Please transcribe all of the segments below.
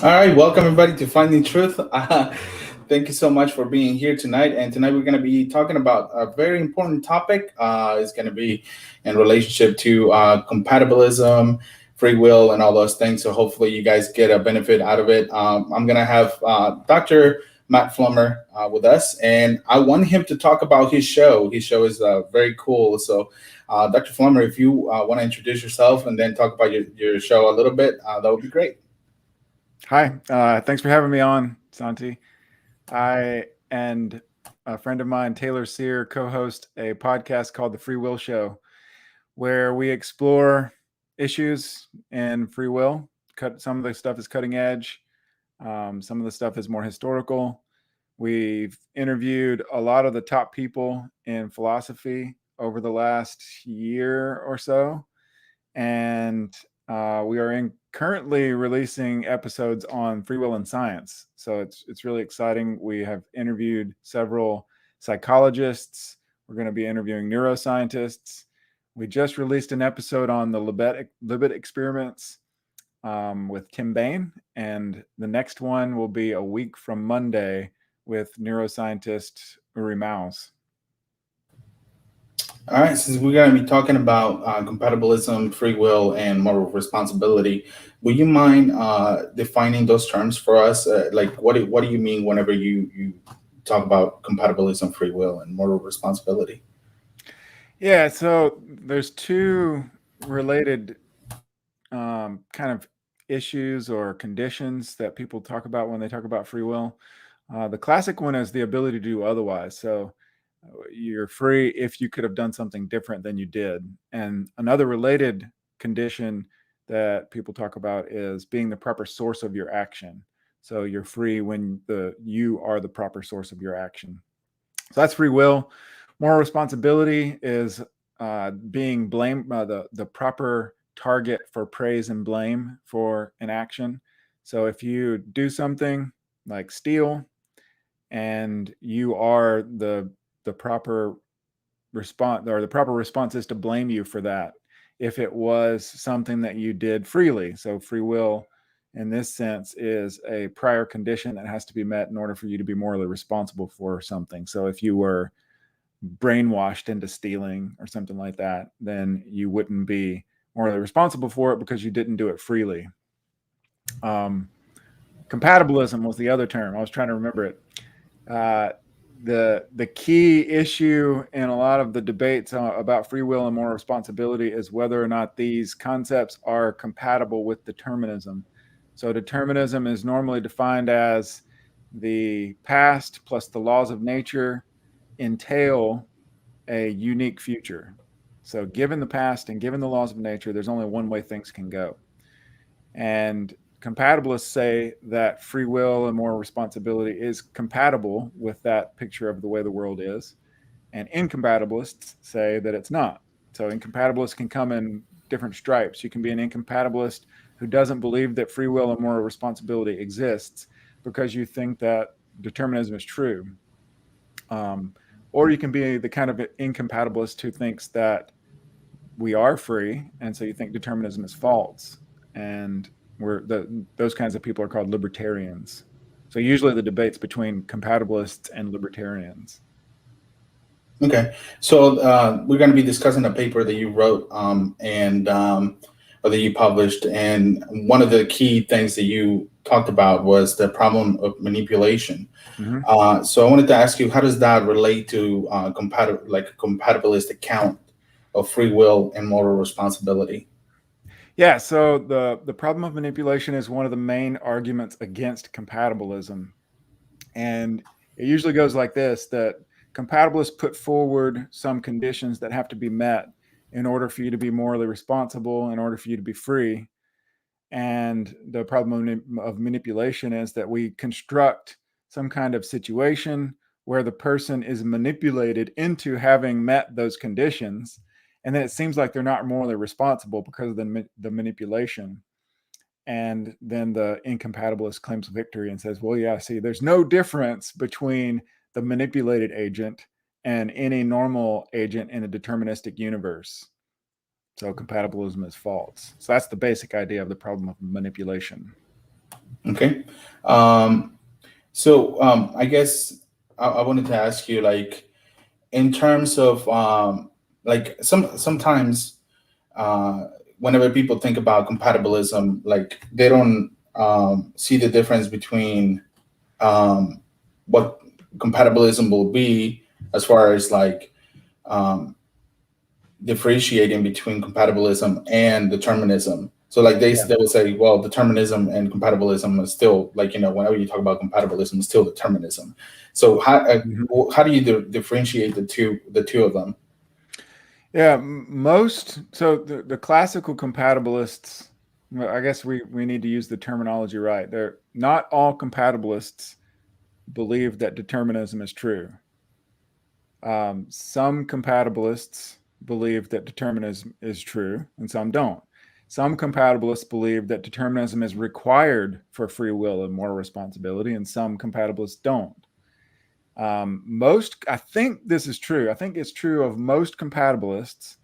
All right, welcome everybody to Finding Truth. Thank you so much for being here tonight. And tonight we're going to be talking about a very important topic. It's going to be in relationship to compatibilism, free will, and all those things. So hopefully you guys get a benefit out of it. I'm going to have Dr. Matt Flummer with us, and I want him to talk about his show. His show is very cool. So, Dr. Flummer, if you want to introduce yourself and then talk about your show a little bit, that would be great. Hi, thanks for having me on, Santi. I and a friend of mine, Taylor Sear, co-host a podcast called The Free Will Show, where we explore issues in free will. Some of the stuff is cutting edge. Some of the stuff is more historical. We've interviewed a lot of the top people in philosophy over the last year or so, and we are currently releasing episodes on free will and science. So it's really exciting. We have interviewed several psychologists. We're going to be interviewing neuroscientists. We just released an episode on the Libet experiments with Tim Bain, and the next one will be a week from Monday with neuroscientist Uri Maus. All right, since we're going to be talking about compatibilism, free will, and moral responsibility, would you mind defining those terms for us? Like, what do you mean whenever you talk about compatibilism, free will, and moral responsibility? Yeah, so there's two related kind of issues or conditions that people talk about when they talk about free will. The classic one is the ability to do otherwise. So you're free if you could have done something different than you did. And another related condition that people talk about is being the proper source of your action. So you're free when you are the proper source of your action. So that's free will. Moral responsibility is being blamed, the proper target for praise and blame for an action. So if you do something like steal, and you are the proper response, or the proper response is to blame you for that if it was something that you did freely. So free will in this sense is a prior condition that has to be met in order for you to be morally responsible for something. So if you were brainwashed into stealing or something like that, then you wouldn't be morally responsible for it because you didn't do it freely. Compatibilism was the other term. I was trying to remember it. Uh, the key issue in a lot of the debates about free will and moral responsibility is whether or not these concepts are compatible with determinism. So determinism is normally defined as the past plus the laws of nature entail a unique future. So given the past and given the laws of nature, there's only one way things can go. And compatibilists say that free will and moral responsibility is compatible with that picture of the way the world is. And incompatibilists say that it's not. So incompatibilists can come in different stripes. You can be an incompatibilist who doesn't believe that free will and moral responsibility exists because you think that determinism is true. Um, or you can be the kind of incompatibilist who thinks that we are free, and so you think determinism is false. And those kinds of people are called libertarians. So usually the debates between compatibilists and libertarians. Okay, so we're going to be discussing a paper that you wrote and or that you published, and one of the key things that you talked about was the problem of manipulation. Mm-hmm. So I wanted to ask you, how does that relate to like a compatibilist account of free will and moral responsibility? Yeah, so the problem of manipulation is one of the main arguments against compatibilism. And it usually goes like this: that compatibilists put forward some conditions that have to be met in order for you to be morally responsible, in order for you to be free. And the problem of manipulation is that we construct some kind of situation where the person is manipulated into having met those conditions. And then it seems like they're not morally responsible because of the manipulation. And then the incompatibilist claims victory and says, well, yeah, see, there's no difference between the manipulated agent and any normal agent in a deterministic universe. So compatibilism is false. So that's the basic idea of the problem of manipulation. Okay. I guess I wanted to ask you, like, in terms of like sometimes uh, whenever people think about compatibilism, like they don't see the difference between um, what compatibilism will be as far as like um, differentiating between compatibilism and determinism. So like Yeah. they will say, well, determinism and compatibilism is still like, whenever you talk about compatibilism, it's still determinism. So Mhm. how do you differentiate the two of them? Yeah, most so the classical compatibilists, well, I guess we need to use the terminology right. They're not all compatibilists believe that determinism is true. Some compatibilists believe that determinism is true, and some don't. Some compatibilists believe that determinism is required for free will and moral responsibility, and some compatibilists don't. I think this is true. I think it's true of most compatibilists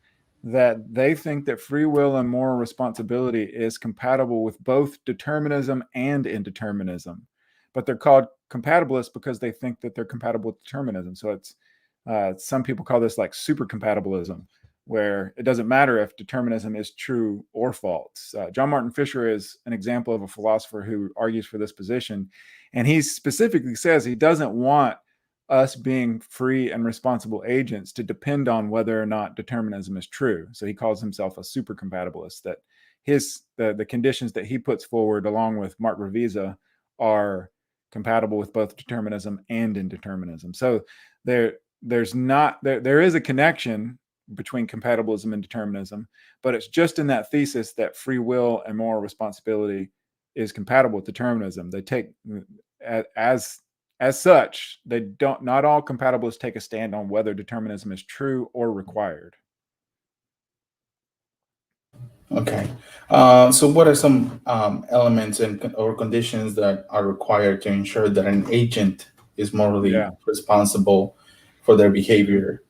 that they think that free will and moral responsibility is compatible with both determinism and indeterminism. But they're called compatibilists because they think that they're compatible with determinism. So it's some people call this like super compatibilism, where it doesn't matter if determinism is true or false. John Martin Fisher is an example of a philosopher who argues for this position. And he specifically says he doesn't want us being free and responsible agents to depend on whether or not determinism is true. So he calls himself a super compatibilist, that the conditions that he puts forward along with Mark Revisa are compatible with both determinism and indeterminism. So there is a connection between compatibilism and determinism, but it's just in that thesis that free will and moral responsibility is compatible with determinism. They take as as such, they don't. Not all compatibilists take a stand on whether determinism is true or required. Okay. So what are some elements or conditions that are required to ensure that an agent is morally Yeah. responsible for their Mhm. behavior?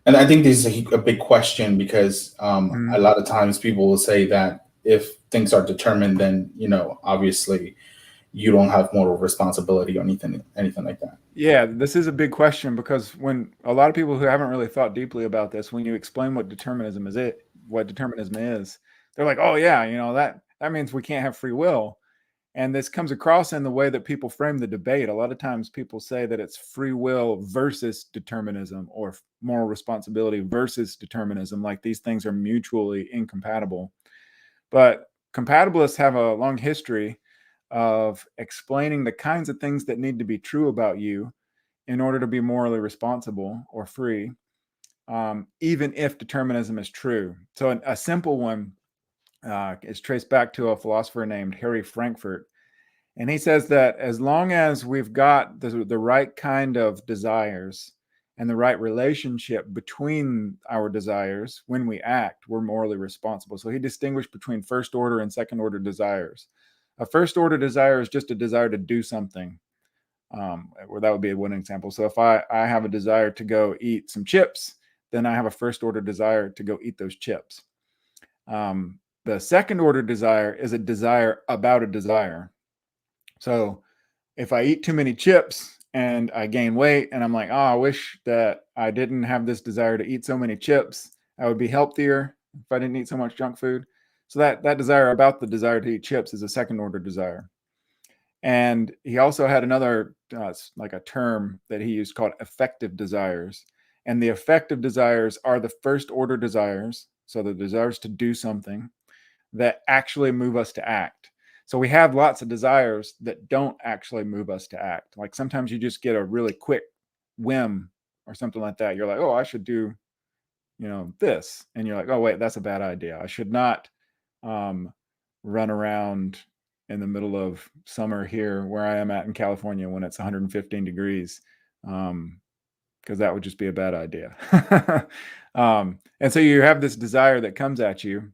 And I think this is a big question because a Mhm. lot of times people will say that if things are determined, then obviously you don't have moral responsibility or anything like that. Yeah, this is a big question because when a lot of people who haven't really thought deeply about this, when you explain what determinism is, they're like, "Oh yeah, that means we can't have free will." And this comes across in the way that people frame the debate. A lot of times people say that it's free will versus determinism or moral responsibility versus determinism, like these things are mutually incompatible. But compatibilists have a long history of explaining the kinds of things that need to be true about you in order to be morally responsible or free, even if determinism is true. So, a simple one is traced back to a philosopher named Harry Frankfurt. And he says that as long as we've got the right kind of desires and the right relationship between our desires when we act, we're morally responsible. So he distinguished between first order and second order desires. A first order desire is just a desire to do something. Or that would be one example. So if I have a desire to go eat some chips, then I have a first order desire to go eat those chips. The second order desire is a desire about a desire. So if I eat too many chips and I gain weight and I'm like, oh, I wish that I didn't have this desire to eat so many chips. I would be healthier if I didn't eat so much junk food. So that desire about the desire to eat chips is a second order desire. And he also had another like a term that he used called affective desires. And the affective desires are the first order desires, so the desires to do something that actually move us to act. So we have lots of desires that don't actually move us to act. Like sometimes you just get a really quick whim or something like that. You're like, oh, I should do, this. And you're like, oh, wait, that's a bad idea. I should not um, run around in the middle of summer here where I am at in California when it's 115 degrees. Because that would just be a bad idea. And so you have this desire that comes at you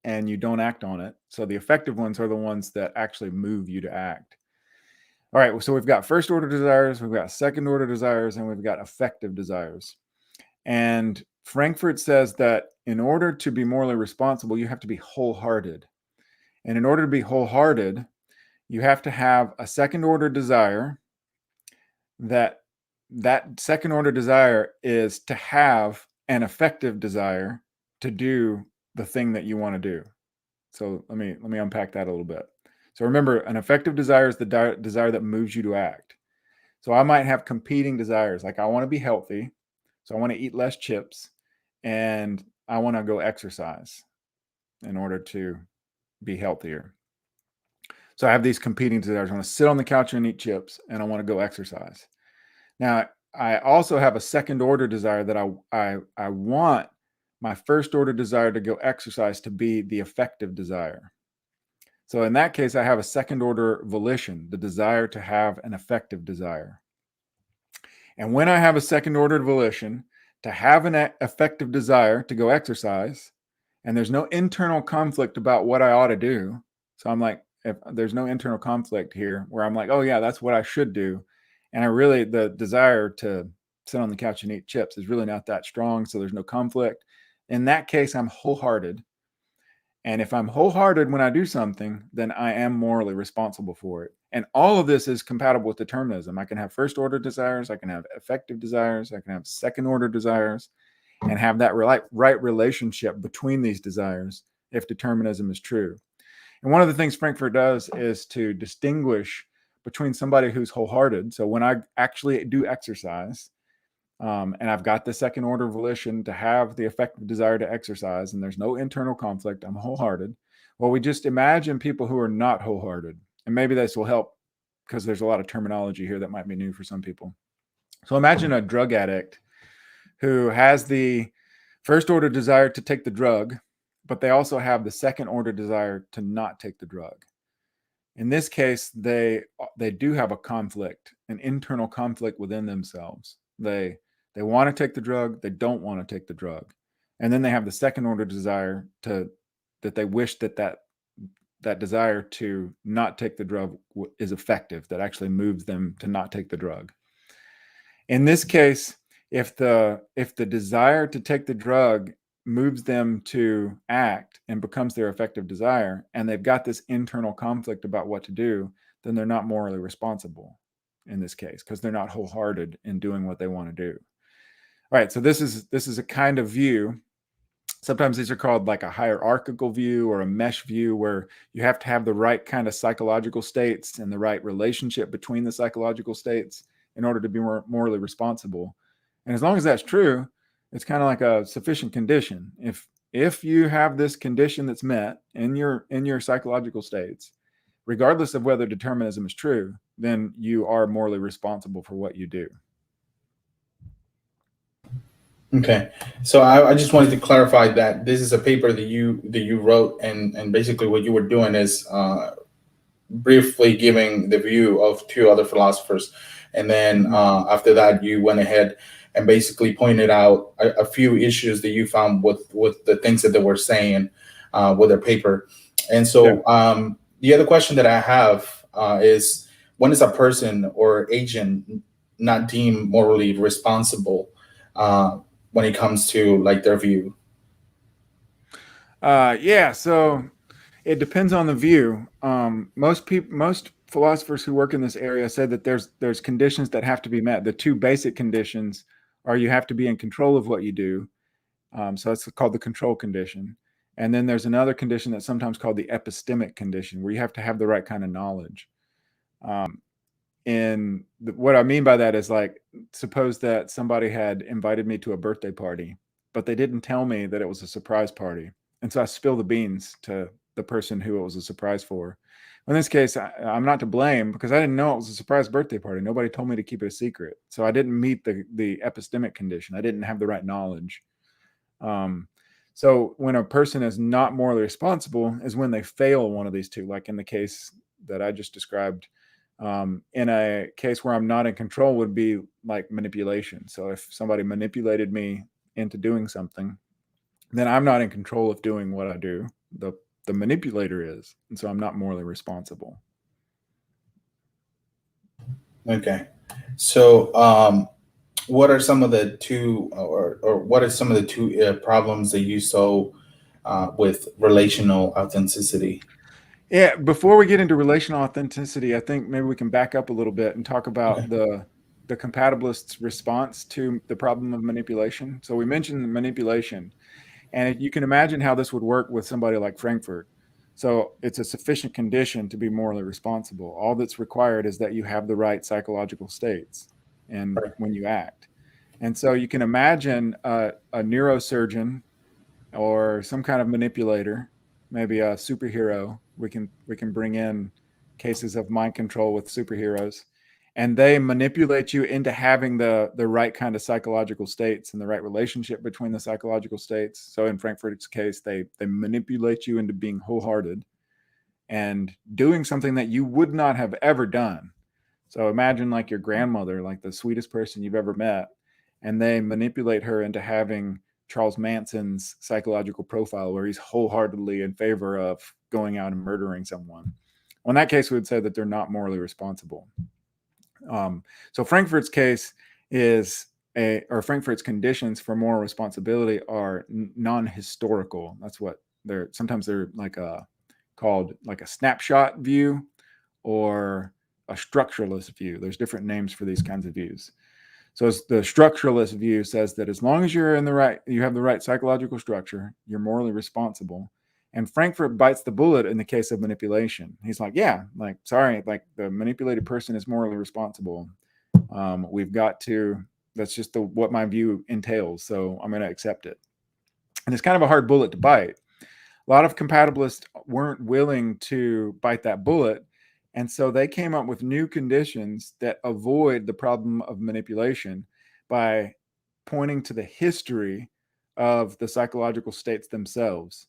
and you don't act on it. So the effective ones are the ones that actually move you to act. All right, so we've got first order desires, we've got second order desires, and we've got effective desires. And Frankfurt says that in order to be morally responsible, you have to be wholehearted. And in order to be wholehearted, you have to have a second order desire that second order desire is to have an effective desire to do the thing that you want to do. So let me unpack that a little bit. So remember, an effective desire is the desire that moves you to act. So I might have competing desires, like I want to be healthy, so I want to eat less chips, and I want to go exercise in order to be healthier. So I have these competing desires. I want to sit on the couch and eat chips, and I want to go exercise. Now, I also have a second order desire that I want my first order desire to go exercise to be the effective desire. So in that case, I have a second order volition, the desire to have an effective desire. And when I have a second order volition to have an effective desire to go exercise, and there's no internal conflict about what I ought to do. So I'm like, if there's no internal conflict here where I'm like, oh yeah, that's what I should do. And the desire to sit on the couch and eat chips is really not that strong. So there's no conflict. In that case, I'm wholehearted. And if I'm wholehearted when I do something, then I am morally responsible for it. And all of this is compatible with determinism. I can have first order desires, I can have effective desires, I can have second order desires, and have that right relationship between these desires if determinism is true. And one of the things Frankfurt does is to distinguish between somebody who's wholehearted. So when I actually do exercise, and I've got the second order volition to have the effective desire to exercise, and there's no internal conflict, I'm wholehearted. Well, we just imagine people who are not wholehearted. And maybe this will help because there's a lot of terminology here that might be new for some people. So imagine a drug addict who has the first order desire to take the drug, but they also have the second order desire to not take the drug. In this case, they do have a conflict, an internal conflict within themselves. They want to take the drug, they don't want to take the drug. And then they have the second order desire that they wish that desire to not take the drug is effective, that actually moves them to not take the drug. In this case, if the desire to take the drug moves them to act and becomes their effective desire, and they've got this internal conflict about what to do, then they're not morally responsible in this case because they're not wholehearted in doing what they want to do. All right, so this is a kind of view. Sometimes these are called like a hierarchical view or a mesh view, where you have to have the right kind of psychological states and the right relationship between the psychological states in order to be more morally responsible. And as long as that's true, it's kind of like a sufficient condition. If you have this condition that's met in your psychological states, regardless of whether determinism is true, then you are morally responsible for what you do. Okay, so I just wanted to clarify that this is a paper that you wrote, and basically what you were doing is briefly giving the view of two other philosophers, and then after that you went ahead and basically pointed out a few issues that you found with the things that they were saying with their paper. And so the other question that I have is, when is a person or agent not deemed morally responsible when it comes to like their view? So it depends on the view. Most philosophers who work in this area said that there's conditions that have to be met. The two basic conditions are you have to be in control of what you do. So that's called the control condition. And then there's another condition that's sometimes called the epistemic condition, where you have to have the right kind of knowledge. What I mean by that is, like, suppose that somebody had invited me to a birthday party, but they didn't tell me that it was a surprise party. And so I spill the beans to the person who it was a surprise for. In this case, I'm not to blame because I didn't know it was a surprise birthday party. Nobody told me to keep it a secret. So I didn't meet the epistemic condition. I didn't have the right knowledge. So when a person is not morally responsible is when they fail one of these two, like in the case that I just described. In a case where I'm not in control would be like manipulation. So if somebody manipulated me into doing something, then I'm not in control of doing what I do. The manipulator is, and so I'm not morally responsible. Okay, so what are some of the two, or what are some of the two problems that you saw with relational authenticity? Yeah, before we get into relational authenticity, I think maybe we can back up a little bit and talk about Okay. the compatibilist's response to the problem of manipulation. So we mentioned the manipulation, and you can imagine how this would work with somebody like Frankfurt. So it's a sufficient condition to be morally responsible. All that's required is that you have the right psychological states and Right. when you act. And so you can imagine a neurosurgeon or some kind of manipulator, maybe a superhero. We can bring in cases of mind control with superheroes, and they manipulate you into having the right kind of psychological states and the right relationship between the psychological states. So in Frankfurt's case, they manipulate you into being wholehearted and doing something that you would not have ever done. So imagine like your grandmother, like the sweetest person you've ever met, and they manipulate her into having Charles Manson's psychological profile where he's wholeheartedly in favor of going out and murdering someone. Well, in that case, we would say that they're not morally responsible. So Frankfurt's case is or Frankfurt's conditions for moral responsibility are non-historical. That's what sometimes they're like called like a snapshot view or a structuralist view. There's different names for these kinds of views. So the structuralist view says that as long as you have the right psychological structure, you're morally responsible. And Frankfurt bites the bullet in the case of manipulation. He's like, yeah, like, sorry, like the manipulated person is morally responsible. We've got to, that's just what my view entails. So I'm going to accept it. And it's kind of a hard bullet to bite. A lot of compatibilists weren't willing to bite that bullet. And so they came up with new conditions that avoid the problem of manipulation by pointing to the history of the psychological states themselves.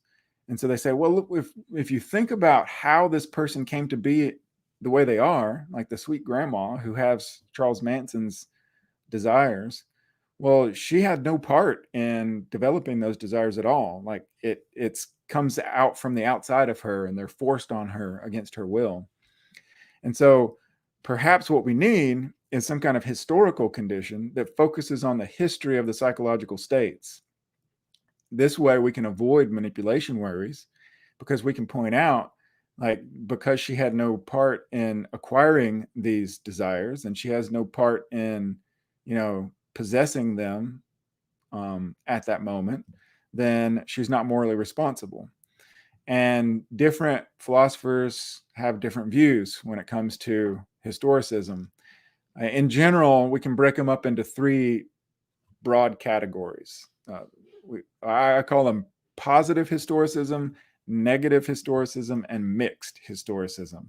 And so they say, well, look, if you think about how this person came to be the way they are, like the sweet grandma who has Charles Manson's desires, well, she had no part in developing those desires at all. Like it comes out from the outside of her and they're forced on her against her will. And so perhaps what we need is some kind of historical condition that focuses on the history of the psychological states. This way we can avoid manipulation worries because we can point out, like, because she had no part in acquiring these desires and she has no part in, possessing them at that moment, then she's not morally responsible. And different philosophers have different views when it comes to historicism. In general, we can break them up into three broad categories. I call them positive historicism, negative historicism, and mixed historicism.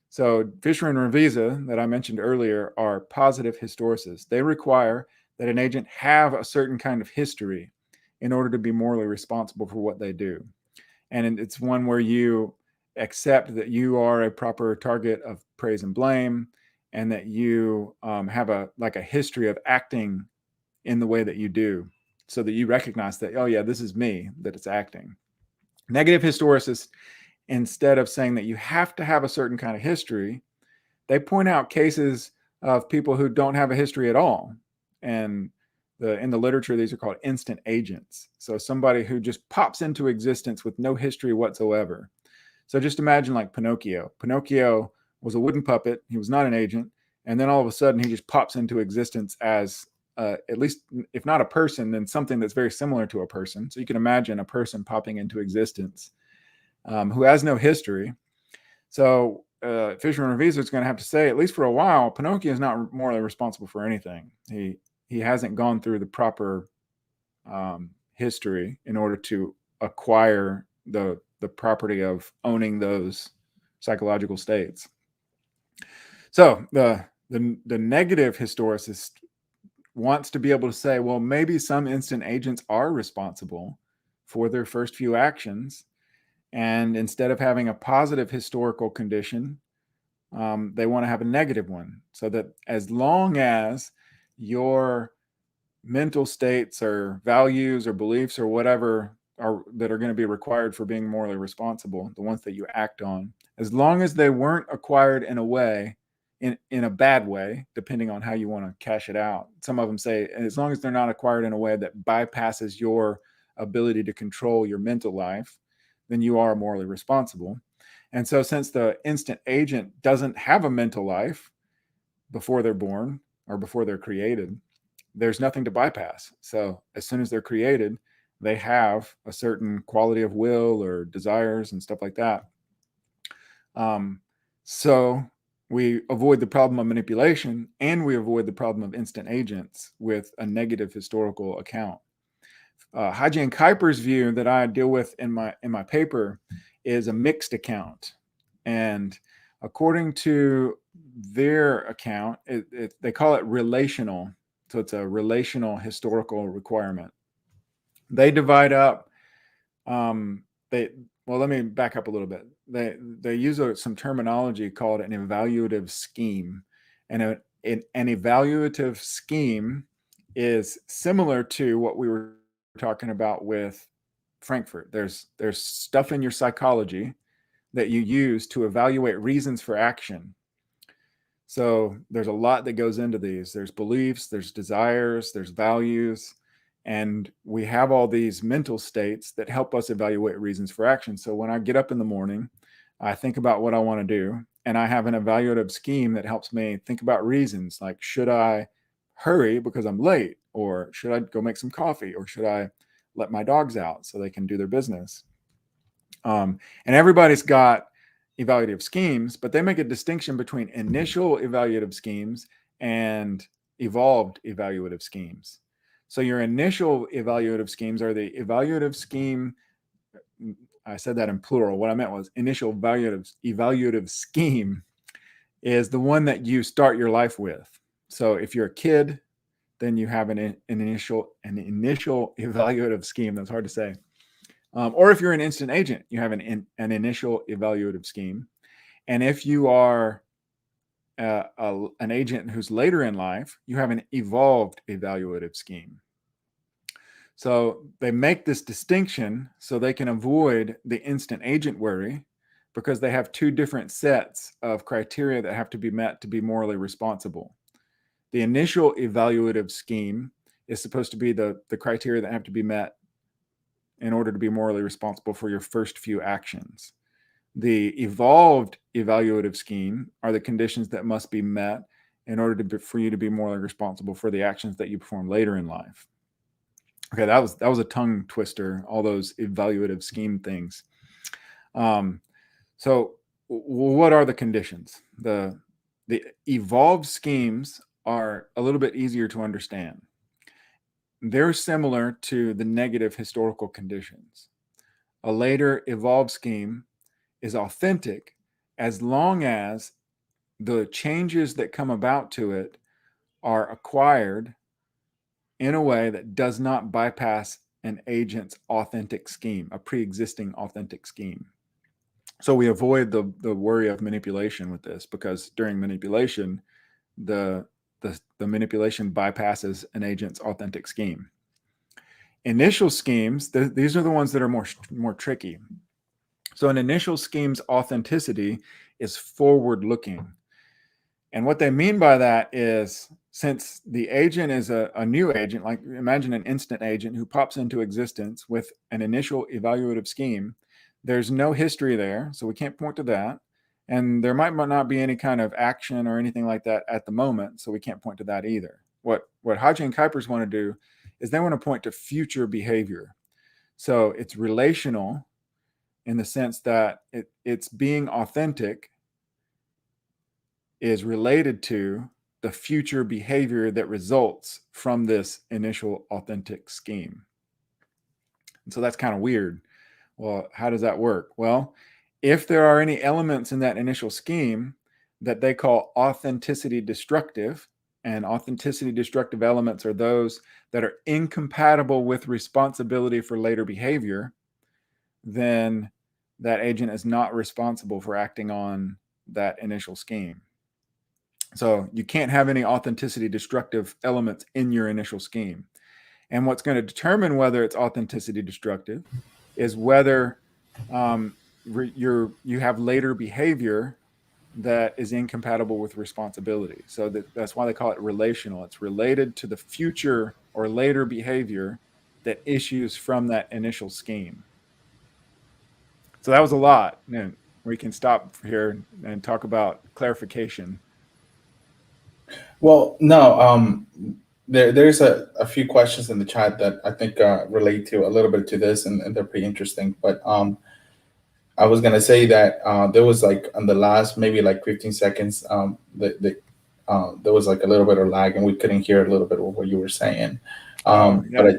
So Fisher and Revisa that I mentioned earlier are positive historicists. They require that an agent have a certain kind of history in order to be morally responsible for what they do. And it's one where you accept that you are a proper target of praise and blame, and that you have a history of acting in the way that you do, so that you recognize that, oh yeah, this is me, that it's acting. Negative historicists, instead of saying that you have to have a certain kind of history, they point out cases of people who don't have a history at all. And in the literature, these are called instant agents. So somebody who just pops into existence with no history whatsoever. So just imagine like Pinocchio. Pinocchio was a wooden puppet. He was not an agent. And then all of a sudden he just pops into existence as at least, if not a person, then something that's very similar to a person. So you can imagine a person popping into existence who has no history. So Fisher and Revisa is going to have to say, at least for a while, Pinocchio is not morally responsible for anything. He hasn't gone through the proper history in order to acquire the property of owning those psychological states. So the negative historicist wants to be able to say, well, maybe some instant agents are responsible for their first few actions. And instead of having a positive historical condition, they want to have a negative one. So that as long as your mental states or values or beliefs or whatever that are going to be required for being morally responsible, the ones that you act on, as long as they weren't acquired in a way, in a bad way, depending on how you want to cash it out. Some of them say, as long as they're not acquired in a way that bypasses your ability to control your mental life, then you are morally responsible. And so since the instant agent doesn't have a mental life before they're born or before they're created, there's nothing to bypass. So as soon as they're created, they have a certain quality of will or desires and stuff like that. So we avoid the problem of manipulation, and we avoid the problem of instant agents with a negative historical account. Haji and Kuiper's view that I deal with in my paper is a mixed account, and according to their account, they call it relational. So it's a relational historical requirement. They divide up. Let me back up a little bit. They use some terminology called an evaluative scheme, and an evaluative scheme is similar to what we were talking about with Frankfurt. There's stuff in your psychology that you use to evaluate reasons for action. So there's a lot that goes into these. There's beliefs, there's desires, there's values, and we have all these mental states that help us evaluate reasons for action. So when I get up in the morning, I think about what I want to do, and I have an evaluative scheme that helps me think about reasons, like should I hurry because I'm late, or should I go make some coffee, or should I let my dogs out so they can do their business? And everybody's got evaluative schemes, but they make a distinction between initial evaluative schemes and evolved evaluative schemes. So your initial evaluative schemes are the evaluative scheme. I said that in plural. What I meant was initial evaluative scheme is the one that you start your life with. So if you're a kid, then you have an initial evaluative scheme. That's hard to say. Or if you're an instant agent, you have an initial evaluative scheme. And if you are an agent who's later in life, you have an evolved evaluative scheme. So they make this distinction so they can avoid the instant agent worry, because they have two different sets of criteria that have to be met to be morally responsible. The initial evaluative scheme is supposed to be the criteria that have to be met in order to be morally responsible for your first few actions. The evolved evaluative scheme are the conditions that must be met in order for you to be morally responsible for the actions that you perform later in life. Okay, that was a tongue twister, all those evaluative scheme things. So what are the conditions? The evolved schemes are a little bit easier to understand. They're similar to the negative historical conditions. A later evolved scheme is authentic as long as the changes that come about to it are acquired in a way that does not bypass an agent's authentic scheme, a pre-existing authentic scheme. So we avoid the worry of manipulation with this, because during manipulation, the manipulation bypasses an agent's authentic scheme. Initial schemes, these are the ones that are more tricky. So an initial scheme's authenticity is forward-looking. And what they mean by that is, since the agent is a new agent, like imagine an instant agent who pops into existence with an initial evaluative scheme, there's no history there, so we can't point to that. And there might not be any kind of action or anything like that at the moment, so we can't point to that either. What Haji and Kuipers want to do is they want to point to future behavior. So it's relational in the sense that it's being authentic is related to the future behavior that results from this initial authentic scheme. And so that's kind of weird. Well, how does that work? Well, if there are any elements in that initial scheme that they call authenticity destructive, and authenticity destructive elements are those that are incompatible with responsibility for later behavior, then that agent is not responsible for acting on that initial scheme. So you can't have any authenticity destructive elements in your initial scheme. And what's going to determine whether it's authenticity destructive is whether you have later behavior that is incompatible with responsibility. So that's why they call it relational. It's related to the future or later behavior that issues from that initial scheme. So that was a lot. we can stop here and talk about clarification. Well, no, there's a few questions in the chat that I think relate to a little bit to this, and they're pretty interesting. But I was gonna say that there was like on the last maybe like 15 seconds, there was like a little bit of lag, and we couldn't hear a little bit of what you were saying. Oh, But yeah.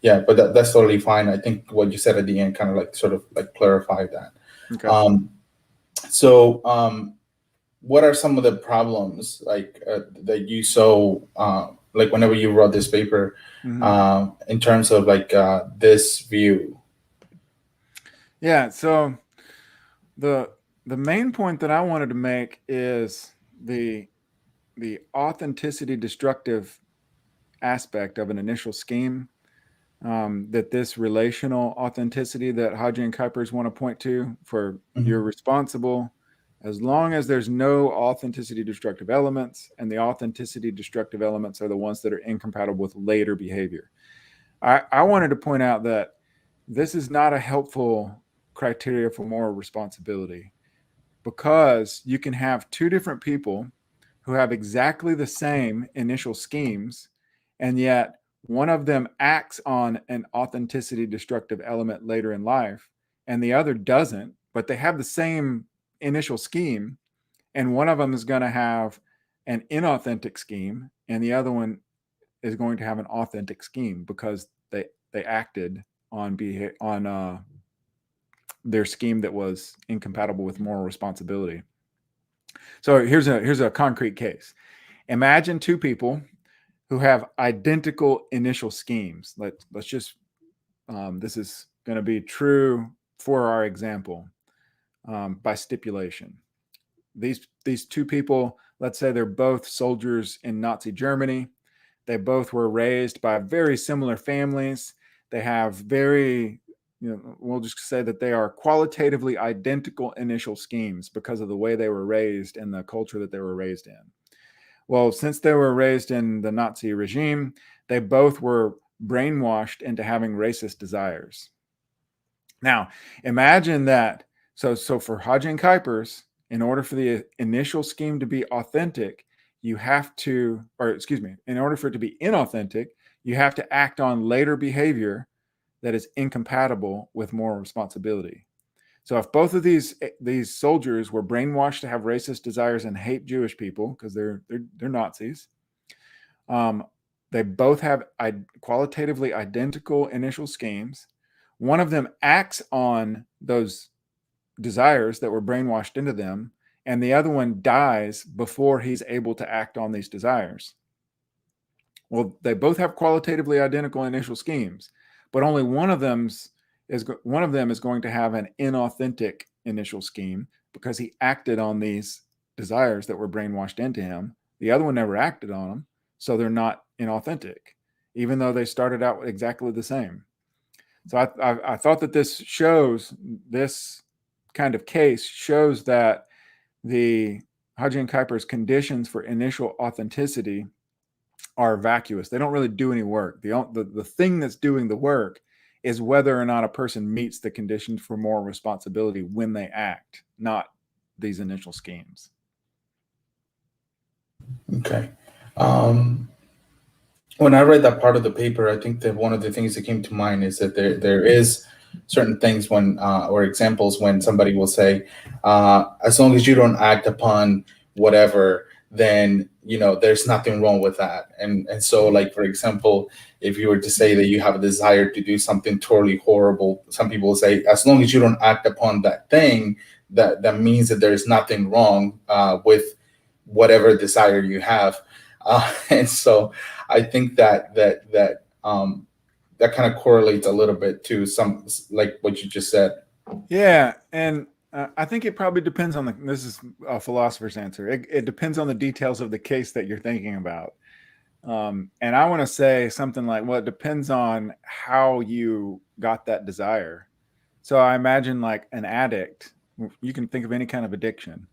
yeah, but that's totally fine. I think what you said at the end kind of like sort of like clarified that. Okay. Um, so, what are some of the problems like that you saw like whenever you wrote this paper Hmm. in terms of like this view? Yeah. So the the main point that I wanted to make is the authenticity destructive aspect of an initial scheme. That this relational authenticity that Hodge and Kuipers want to point to for you're Mhm. responsible as long as there's no authenticity destructive elements, and the authenticity destructive elements are the ones that are incompatible with later behavior. I wanted to point out that this is not a helpful criteria for moral responsibility, because you can have two different people who have exactly the same initial schemes, and yet one of them acts on an authenticity destructive element later in life, and the other doesn't, but they have the same initial scheme, and one of them is going to have an inauthentic scheme, and the other one is going to have an authentic scheme because they acted on their scheme that was incompatible with moral responsibility. So here's a concrete case. Imagine two people who have identical initial schemes. Let's just this is going to be true for our example by stipulation. These two people, let's say they're both soldiers in Nazi Germany. They both were raised by very similar families. They have very, we'll just say that they are qualitatively identical initial schemes because of the way they were raised and the culture that they were raised in. Well, since they were raised in the Nazi regime, they both were brainwashed into having racist desires. Now, imagine that. So for Hodge and Kuipers, in order for the initial scheme to be authentic, you have to, or excuse me, in order for it to be inauthentic, you have to act on later behavior that is incompatible with moral responsibility. So if both of these soldiers were brainwashed to have racist desires and hate Jewish people because they're Nazis, um, they both have qualitatively identical initial schemes. One of them acts on those desires that were brainwashed into them, and the other one dies before he's able to act on these desires. Well, they both have qualitatively identical initial schemes, but only one of them is going to have an inauthentic initial scheme because he acted on these desires that were brainwashed into him. The other one never acted on them, so they're not inauthentic, even though they started out exactly the same. So I thought that this kind of case shows that the Hodge and Kuiper's conditions for initial authenticity are vacuous. They don't really do any work. The thing that's doing the work is whether or not a person meets the conditions for moral responsibility when they act, not these initial schemes. Okay. um, when I read that part of the paper, I think that one of the things that came to mind is that there is certain things when or examples when somebody will say, as long as you don't act upon whatever, then there's nothing wrong with that. And so, like, for example, if you were to say that you have a desire to do something totally horrible, some people will say, as long as you don't act upon that thing, that means that there's nothing wrong with whatever desire you have. And so I think that kind of correlates a little bit to some like what you just said. Yeah, and I think it probably depends on this is a philosopher's answer. It depends on the details of the case that you're thinking about. And I want to say something like, well, it depends on how you got that desire. So I imagine like an addict, you can think of any kind of addiction,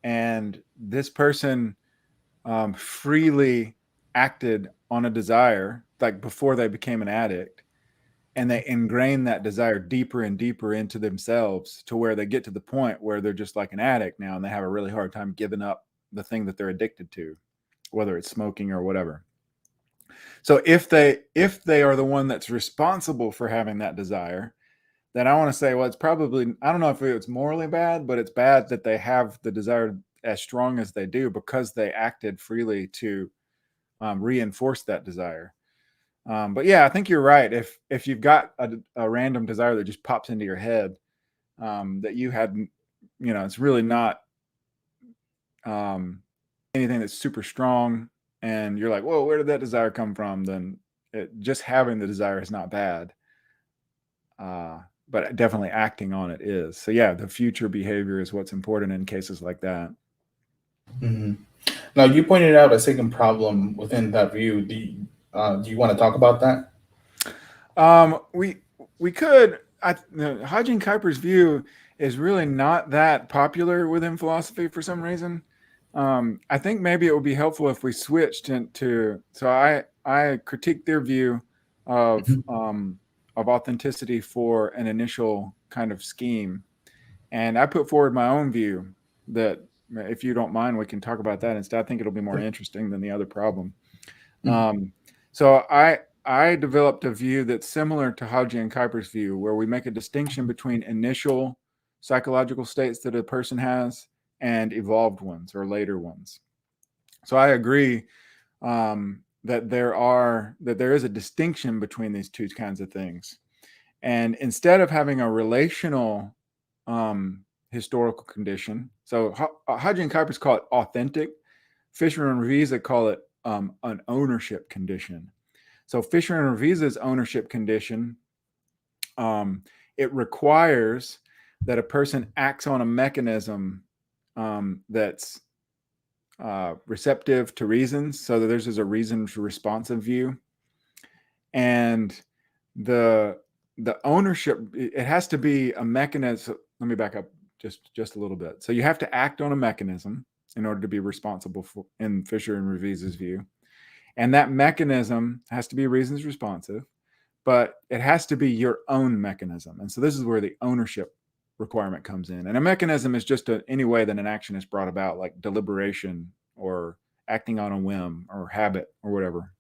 and this person freely acted on a desire like before they became an addict. and they ingrain that desire deeper and deeper into themselves to where they get to the point where they're just like an addict now, and they have a really hard time giving up the thing that they're addicted to, whether it's smoking or whatever. So if they are the one that's responsible for having that desire, then I want to say, well, it's probably, I don't know if it's morally bad, but it's bad that they have the desire as strong as they do because they acted freely to reinforce that desire. But yeah, I think you're right. If you've got a random desire that just pops into your head that you had, it's really not anything that's super strong, and you're like, whoa, where did that desire come from? Then just having the desire is not bad. But definitely acting on it is. So yeah, the future behavior is what's important in cases like that. Mm-hmm. Now, you pointed out a second problem within that view. Do you want to talk about that? We could. Haji and Kuiper's view is really not that popular within philosophy for some reason. I think maybe it would be helpful if we switched into. So I critique their view of authenticity for an initial kind of scheme, and I put forward my own view that, if you don't mind, we can talk about that instead. I think it'll be more interesting than the other problem. So I developed a view that's similar to Haji and Kuiper's view, where we make a distinction between initial psychological states that a person has and evolved ones or later ones. So I agree that there is a distinction between these two kinds of things. And instead of having a relational historical condition, so Haji and Kuiper's call it authentic. Fisher and Revisa call it an ownership condition. So Fisher and Revisa's ownership condition, it requires that a person acts on a mechanism that's receptive to reasons, so that there's a reason-responsive view. And the ownership, it has to be a mechanism. Let me back up just a little bit. So you have to act on a mechanism in order to be responsible for, in Fisher and Revisa's view. And that mechanism has to be reasons responsive, but it has to be your own mechanism. And so this is where the ownership requirement comes in. And a mechanism is just any way that an action is brought about, like deliberation or acting on a whim or habit or whatever.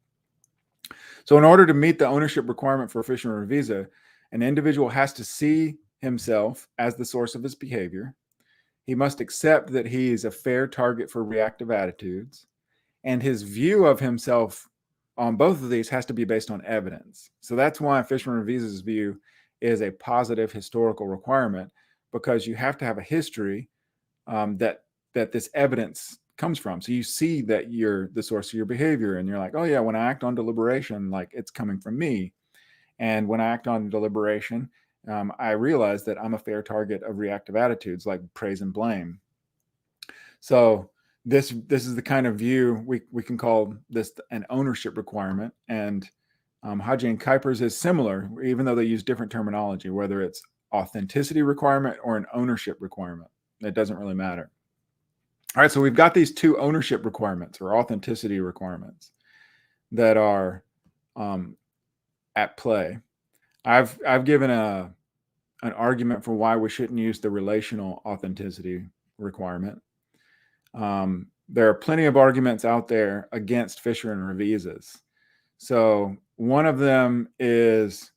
So in order to meet the ownership requirement for Fisher and Revisa, an individual has to see himself as the source of his behavior. He must accept that he is a fair target for reactive attitudes. And his view of himself on both of these has to be based on evidence. So that's why Fisher and Revisa's view is a positive historical requirement, because you have to have a history that this evidence comes from. So you see that you're the source of your behavior, and you're like, oh yeah, when I act on deliberation, like it's coming from me. And when I act on deliberation, I realize that I'm a fair target of reactive attitudes like praise and blame. So this is the kind of view we can call this an ownership requirement. And Haji and Kuiper's is similar, even though they use different terminology, whether it's authenticity requirement or an ownership requirement. It doesn't really matter. All right, so we've got these two ownership requirements or authenticity requirements that are at play. I've given an argument for why we shouldn't use the relational authenticity requirement. There are plenty of arguments out there against Fisher and Revisa's. So one of them is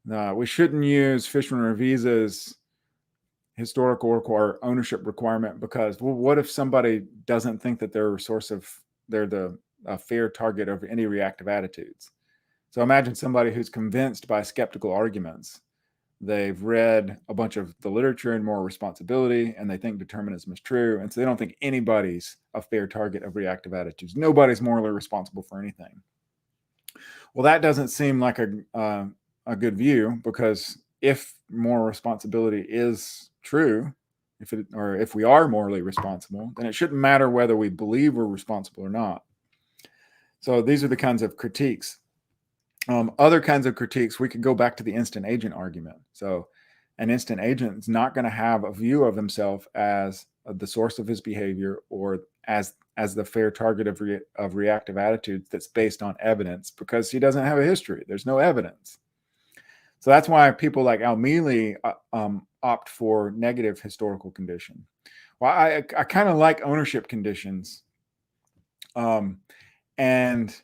we shouldn't use Fisher and Revisa's historical or ownership requirement because, well, what if somebody doesn't think that they're a fair target of any reactive attitudes? So imagine somebody who's convinced by skeptical arguments. They've read a bunch of the literature in moral responsibility, and they think determinism is true. And so they don't think anybody's a fair target of reactive attitudes. Nobody's morally responsible for anything. Well, that doesn't seem like a good view, because if moral responsibility is true, if we are morally responsible, then it shouldn't matter whether we believe we're responsible or not. So these are the kinds of critiques. Other kinds of critiques, we could go back to the instant agent argument. So an instant agent is not going to have a view of himself as the source of his behavior or as the fair target of reactive attitudes that's based on evidence, because he doesn't have a history. There's no evidence. So that's why people like Almeli opt for negative historical condition. Well, I kind of like ownership conditions. And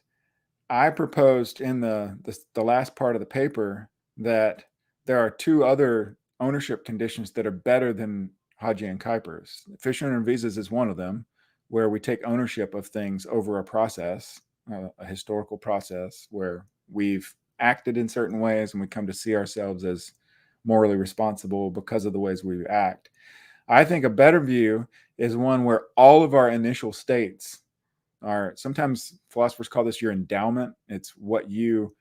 I proposed in the last part of the paper that there are two other ownership conditions that are better than Haji and Kuiper's. Fisher and Visas is one of them, where we take ownership of things over a process, a historical process where we've acted in certain ways and we come to see ourselves as morally responsible because of the ways we act. I think a better view is one where all of our initial states are, sometimes philosophers call this your endowment. It's what you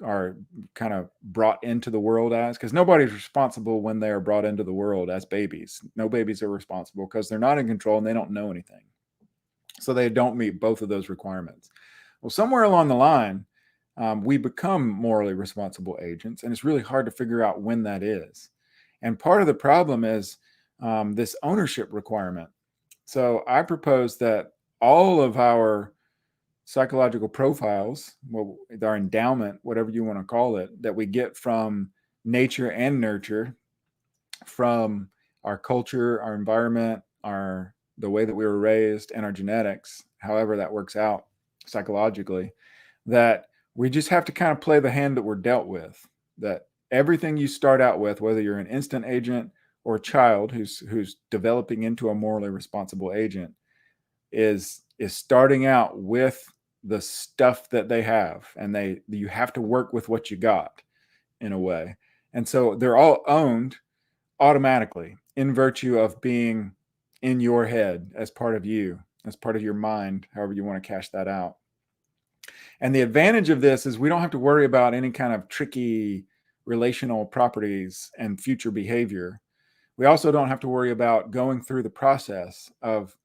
are kind of brought into the world as, because nobody's responsible when they are brought into the world as babies. No babies are responsible because they're not in control and they don't know anything. So they don't meet both of those requirements. Well, somewhere along the line, we become morally responsible agents, and it's really hard to figure out when that is. And part of the problem is this ownership requirement. So I propose that all of our psychological profiles, well, our endowment, whatever you want to call it, that we get from nature and nurture, from our culture, our environment, the way that we were raised, and our genetics, however that works out psychologically, that we just have to kind of play the hand that we're dealt with. That everything you start out with, whether you're an instant agent or a child who's developing into a morally responsible agent, is starting out with the stuff that they have, and you have to work with what you got in a way. And so they're all owned automatically in virtue of being in your head as part of you, as part of your mind, however you want to cash that out. And the advantage of this is we don't have to worry about any kind of tricky relational properties and future behavior. We also don't have to worry about going through the process of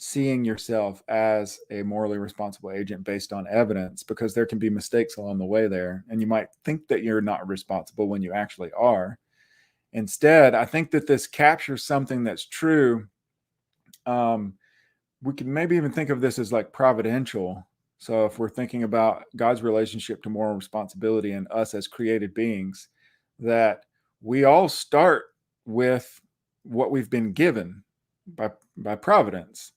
seeing yourself as a morally responsible agent based on evidence, because there can be mistakes along the way there. And you might think that you're not responsible when you actually are. Instead, I think that this captures something that's true. We can maybe even think of this as like providential. So if we're thinking about God's relationship to moral responsibility and us as created beings, that we all start with what we've been given by providence,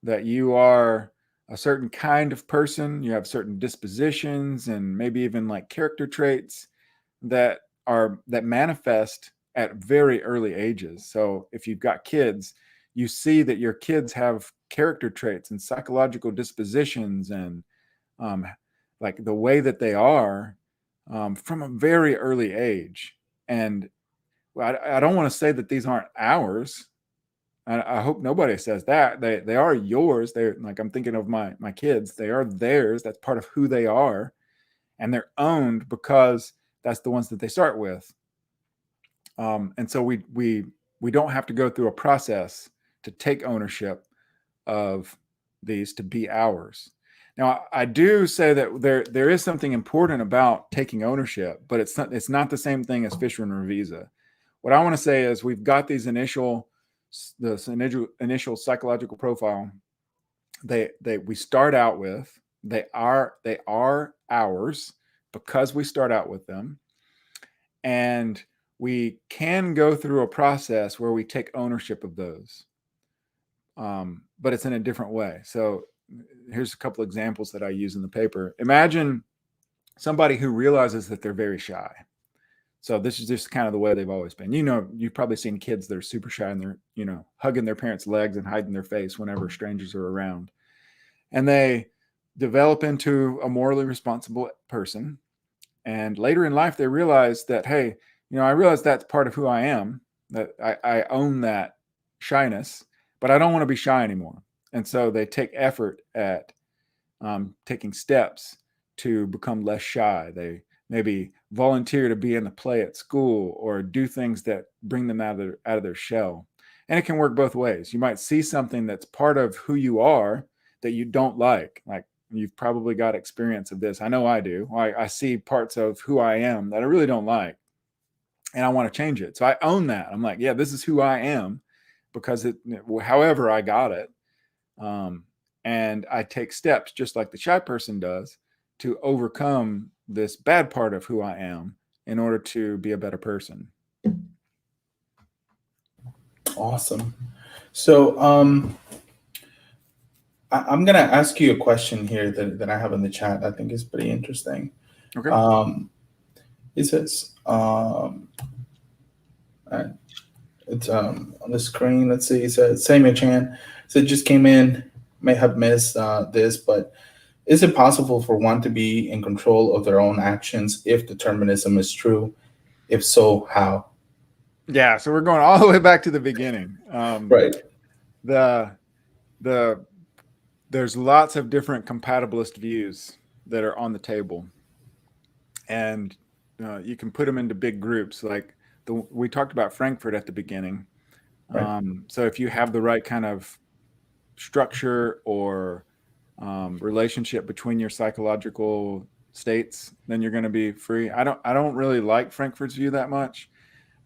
that you are a certain kind of person, you have certain dispositions and maybe even like character traits that manifest at very early ages. So if you've got kids, you see that your kids have character traits and psychological dispositions and like the way that they are from a very early age. And I don't want to say that these aren't ours. I hope nobody says that. They are yours. They're like, I'm thinking of my kids. They are theirs. That's part of who they are. And they're owned because that's the ones that they start with. And so we don't have to go through a process to take ownership of these to be ours. Now, I do say that there is something important about taking ownership, but it's not the same thing as Fisher and Revisa. What I want to say is we've got these initial psychological profile. We start out with, they are ours because we start out with them, and we can go through a process where we take ownership of those, but it's in a different way. So here's a couple examples that I use in the paper. Imagine somebody who realizes that they're very shy. So this is just kind of the way they've always been. You've probably seen kids that are super shy and they're, hugging their parents' legs and hiding their face whenever strangers are around. And they develop into a morally responsible person. And later in life, they realize that, hey, I realize that's part of who I am, that I own that shyness, but I don't want to be shy anymore. And so they take effort at taking steps to become less shy. They maybe volunteer to be in the play at school or do things that bring them out of their shell. And it can work both ways. You might see something that's part of who you are that you don't like. Like, you've probably got experience of this. I know I do. I see parts of who I am that I really don't like, and I want to change it. So I own that. I'm like, yeah, this is who I am because however I got it. And I take steps just like the shy person does to overcome this bad part of who I am in order to be a better person. Awesome. So I'm gonna ask you a question here that I have in the chat. I think is pretty interesting. Okay. It says, uh, it's on the screen. Let's see. It says, Samuel Chan. So it just came in. May have missed this, but is it possible for one to be in control of their own actions if determinism is true? If so, how? Yeah. So we're going all the way back to the beginning. Right. The there's lots of different compatibilist views that are on the table, and you can put them into big groups. Like we talked about Frankfurt at the beginning. Right. So if you have the right kind of structure or relationship between your psychological states, then you're going to be free. I don't really like Frankfurt's view that much.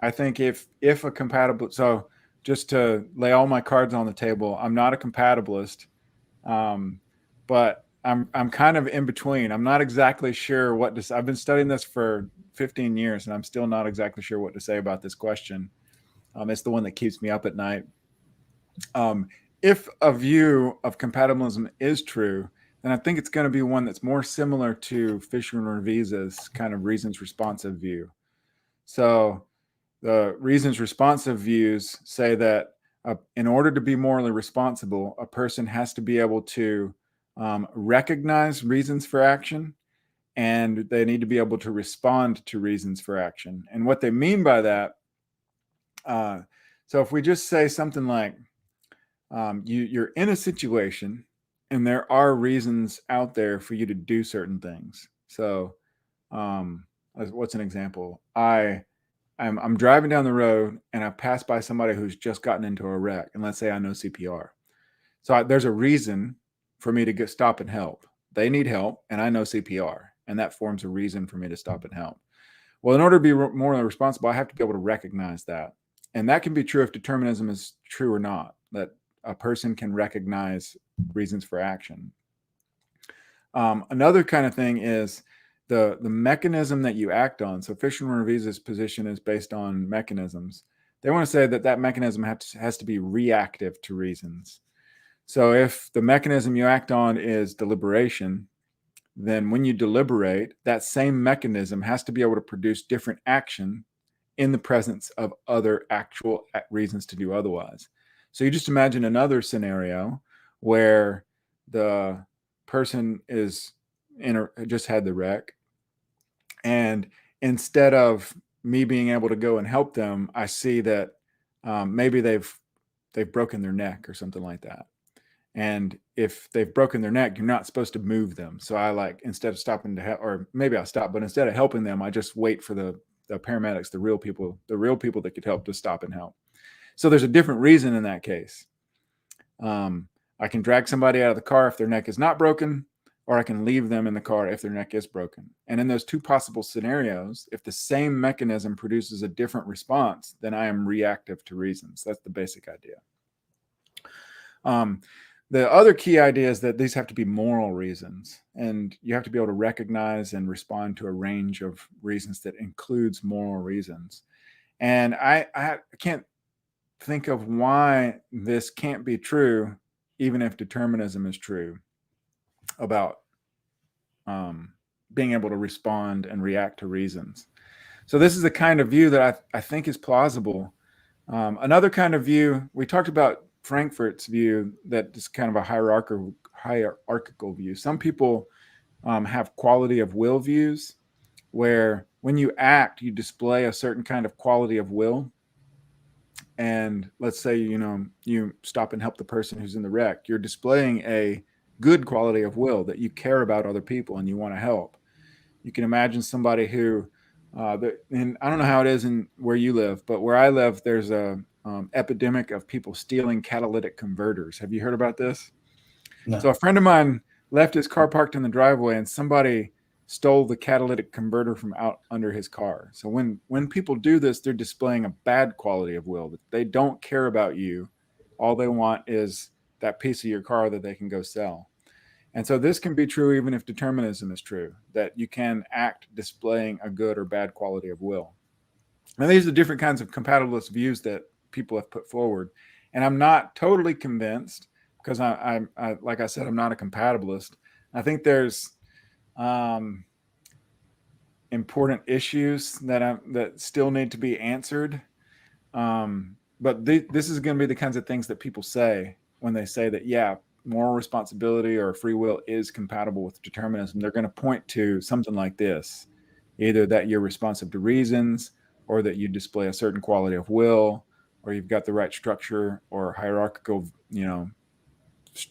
I think if a compatible, so just to lay all my cards on the table, I'm not a compatibilist, but I'm kind of in between. I'm not exactly sure what to say. I've been studying this for 15 years, and I'm still not exactly sure what to say about this question. It's the one that keeps me up at night. If a view of compatibilism is true, then I think it's going to be one that's more similar to Fisher and Revisa's kind of reasons responsive view. So the reasons responsive views say that in order to be morally responsible, a person has to be able to recognize reasons for action, and they need to be able to respond to reasons for action. And what they mean by that, so if we just say something like, you're in a situation and there are reasons out there for you to do certain things. So what's an example? I'm driving down the road and I pass by somebody who's just gotten into a wreck, and let's say I know CPR. So there's a reason for me to stop and help. They need help, and I know CPR, and that forms a reason for me to stop and help. Well, in order to be morally responsible, I have to be able to recognize that. And that can be true if determinism is true or not, that a person can recognize reasons for action. Another kind of thing is the mechanism that you act on. So Fisher and Revisa's position is based on mechanisms. They want to say that mechanism has to be reactive to reasons. So if the mechanism you act on is deliberation, then when you deliberate, that same mechanism has to be able to produce different action in the presence of other actual reasons to do otherwise. So you just imagine another scenario where the person is just had the wreck, and instead of me being able to go and help them, I see that maybe they've broken their neck or something like that. And if they've broken their neck, you're not supposed to move them. So I instead of stopping to help, or maybe I'll stop, but instead of helping them, I just wait for the paramedics, the real people that could help, to stop and help. So there's a different reason in that case. I can drag somebody out of the car if their neck is not broken, or I can leave them in the car if their neck is broken. And in those two possible scenarios, if the same mechanism produces a different response, then I am reactive to reasons. That's the basic idea. The other key idea is that these have to be moral reasons, and you have to be able to recognize and respond to a range of reasons that includes moral reasons. And I can't think of why this can't be true, even if determinism is true, about being able to respond and react to reasons. So this is the kind of view that I think is plausible. Another kind of view, we talked about Frankfurt's view, that is kind of a hierarchical view. Some people have quality of will views, where when you act, you display a certain kind of quality of will. And let's say, you stop and help the person who's in the wreck. You're displaying a good quality of will, that you care about other people and you want to help. You can imagine somebody who, and I don't know how it is in where you live, but where I live, there's a epidemic of people stealing catalytic converters. Have you heard about this? No. So a friend of mine left his car parked in the driveway, and somebody stole the catalytic converter from out under his car. So when people do this, they're displaying a bad quality of will, that they don't care about you. All they want is that piece of your car that they can go sell. And so this can be true even if determinism is true, that you can act displaying a good or bad quality of will. Now, these are different kinds of compatibilist views that people have put forward. And I'm not totally convinced because like I said, I'm not a compatibilist. I think there's important issues that still need to be answered. But this is going to be the kinds of things that people say when they say that, yeah, moral responsibility or free will is compatible with determinism. They're going to point to something like this, either that you're responsive to reasons, or that you display a certain quality of will, or you've got the right structure or hierarchical,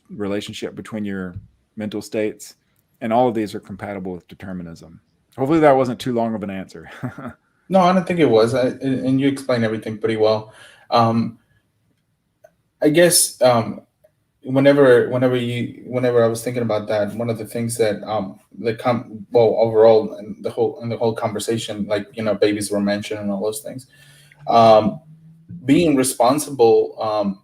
relationship between your mental states. And all of these are compatible with determinism. Hopefully that wasn't too long of an answer. No, I don't think it was, and you explained everything pretty well. I guess whenever I was thinking about that, one of the things that overall in the whole conversation, like babies were mentioned and all those things, being responsible,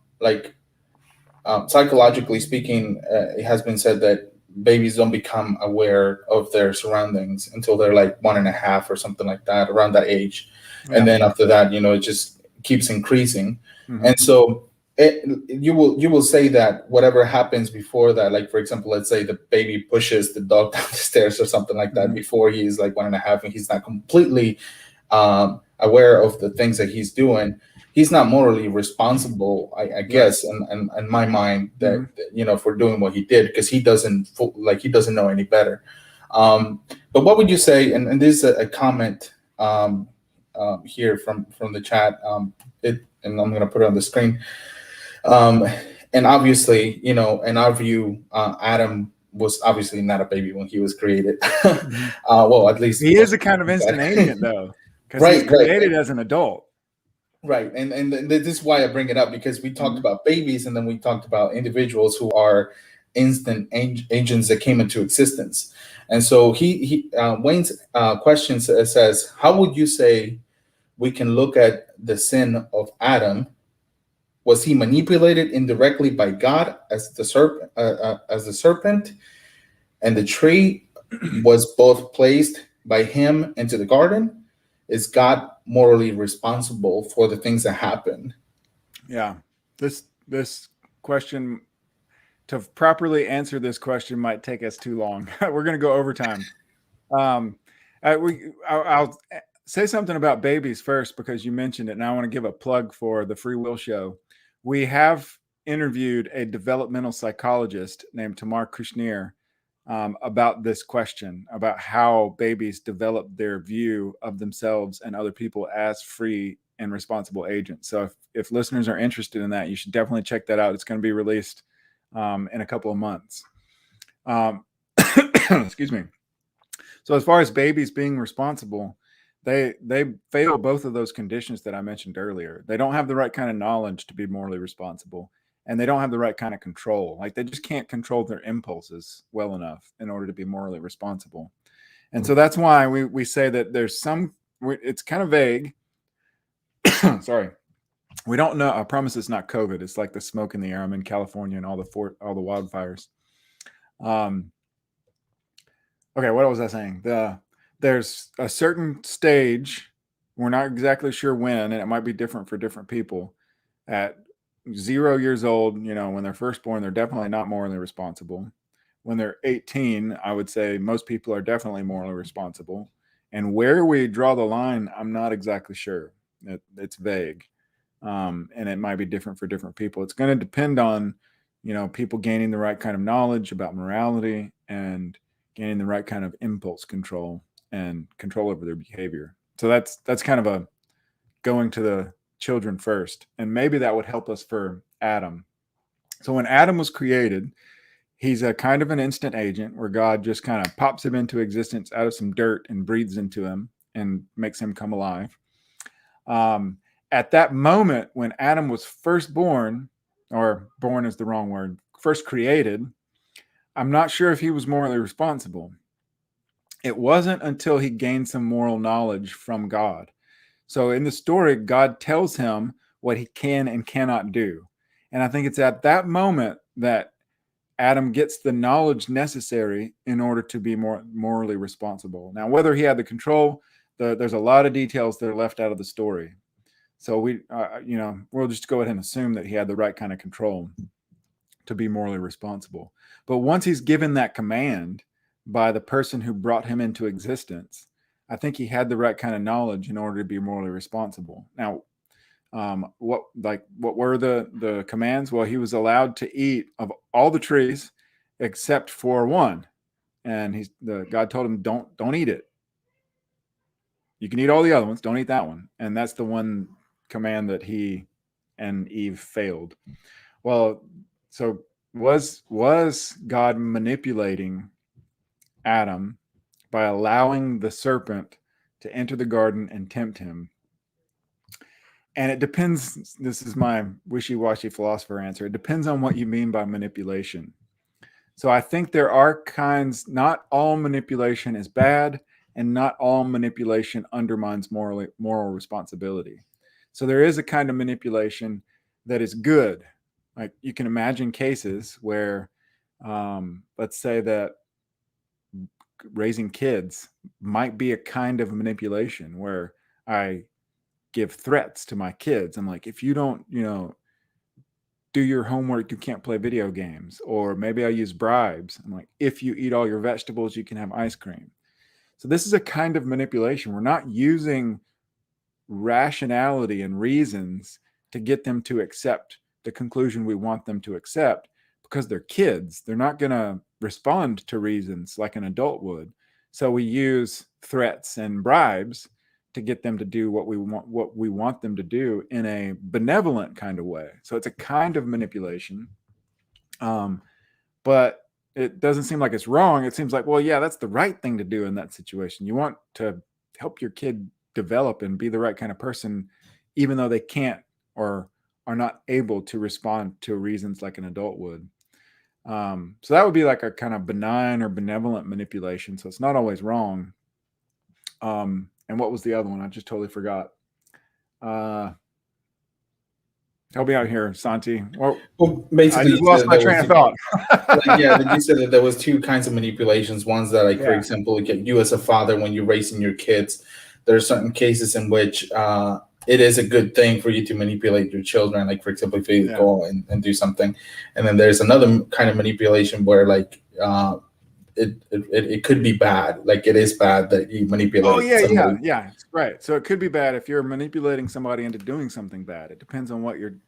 psychologically speaking, it has been said that babies don't become aware of their surroundings until they're like 1.5 or something like that, around that age. Yeah. And then after that, it just keeps increasing. Mm-hmm. And so you will say that whatever happens before that, like for example, let's say the baby pushes the dog down the stairs or something like that, Mm-hmm. before he's like 1.5 and he's not completely aware of the things that he's doing, he's not morally responsible, I guess, in my mind, that for doing what he did, because he doesn't know any better. But what would you say? And this is a comment here from the chat. And I'm going to put it on the screen. And obviously, in our view, Adam was obviously not a baby when he was created. Well, at least he is a kind of instant agent, though, because he's created as an adult. Right. And this is why I bring it up, because we talked about babies, and then we talked about individuals who are instant agents that came into existence. And so Wayne's question says, how would you say we can look at the sin of Adam? Was he manipulated indirectly by God as the serpent, and the tree was both placed by him into the garden? Is God morally responsible for the things that happen? Yeah, this question, to properly answer this question, might take us too long. We're going to go overtime. I'll say something about babies first, because you mentioned it, and I want to give a plug for the Free Will Show. We have interviewed a developmental psychologist named Tamar Kushner about this question, about how babies develop their view of themselves and other people as free and responsible agents. So if listeners are interested in that, you should definitely check that out. It's going to be released in a couple of months. Excuse me. So as far as babies being responsible, they fail both of those conditions that I mentioned earlier. They don't have the right kind of knowledge to be morally responsible, and they don't have the right kind of control. Like, they just can't control their impulses well enough in order to be morally responsible. And so that's why we say that there's it's kind of vague. Sorry. We don't know. I promise it's not COVID. It's like the smoke in the air. I'm in California and all the wildfires. Okay, what was I saying? There's a certain stage, we're not exactly sure when, and it might be different for different people. At 0 years old, when they're first born, they're definitely not morally responsible. When they're 18, I would say most people are definitely morally responsible. And where we draw the line, I'm not exactly sure. It's vague. And it might be different for different people. It's going to depend on, people gaining the right kind of knowledge about morality and gaining the right kind of impulse control and control over their behavior. So that's kind of a going to the children first. And maybe that would help us for Adam. So when Adam was created, he's a kind of an instant agent where God just kind of pops him into existence out of some dirt and breathes into him and makes him come alive. At that moment, when Adam was first born, or born is the wrong word, first created, I'm not sure if he was morally responsible. It wasn't until he gained some moral knowledge from God. So in the story, God tells him what he can and cannot do. And I think it's at that moment that Adam gets the knowledge necessary in order to be more morally responsible. Now, whether he had the control, there's a lot of details that are left out of the story. So we'll just go ahead and assume that he had the right kind of control to be morally responsible. But once he's given that command by the person who brought him into existence, I think he had the right kind of knowledge in order to be morally responsible. Now, what were the commands? Well, he was allowed to eat of all the trees except for one, and God told him, don't eat it. You can eat all the other ones, don't eat that one. And that's the one command that he and Eve failed. Well, so was God manipulating Adam by allowing the serpent to enter the garden and tempt him? And it depends. This is my wishy-washy philosopher answer. It depends on what you mean by manipulation. So I think there are kinds, not all manipulation is bad, and not all manipulation undermines moral responsibility. So there is a kind of manipulation that is good. Like you can imagine cases where, let's say that raising kids might be a kind of manipulation where I give threats to my kids. I'm like, if you don't, do your homework, you can't play video games. Or maybe I use bribes. I'm like, if you eat all your vegetables, you can have ice cream. So this is a kind of manipulation. We're not using rationality and reasons to get them to accept the conclusion we want them to accept because they're kids. They're not going to respond to reasons like an adult would. So we use threats and bribes to get them to do what we want them to do in a benevolent kind of way. So it's a kind of manipulation. But it doesn't seem like it's wrong. It seems like, well, yeah, that's the right thing to do in that situation. You want to help your kid develop and be the right kind of person, even though they can't or are not able to respond to reasons like an adult would. So that would be like a kind of benign or benevolent manipulation. So it's not always wrong. And what was the other one? I just totally forgot. Help me out here, Santi. Well, basically, I just lost my train of thought. You said that there was two kinds of manipulations. One's that, like, for example, you as a father, when you're raising your kids, there are certain cases in which it is a good thing for you to manipulate your children. Like, for example, if you go and do something. And then there's another kind of manipulation where, like, it could be bad. Like, it is bad that you manipulate somebody. Yeah, right. So it could be bad if you're manipulating somebody into doing something bad. It depends on what your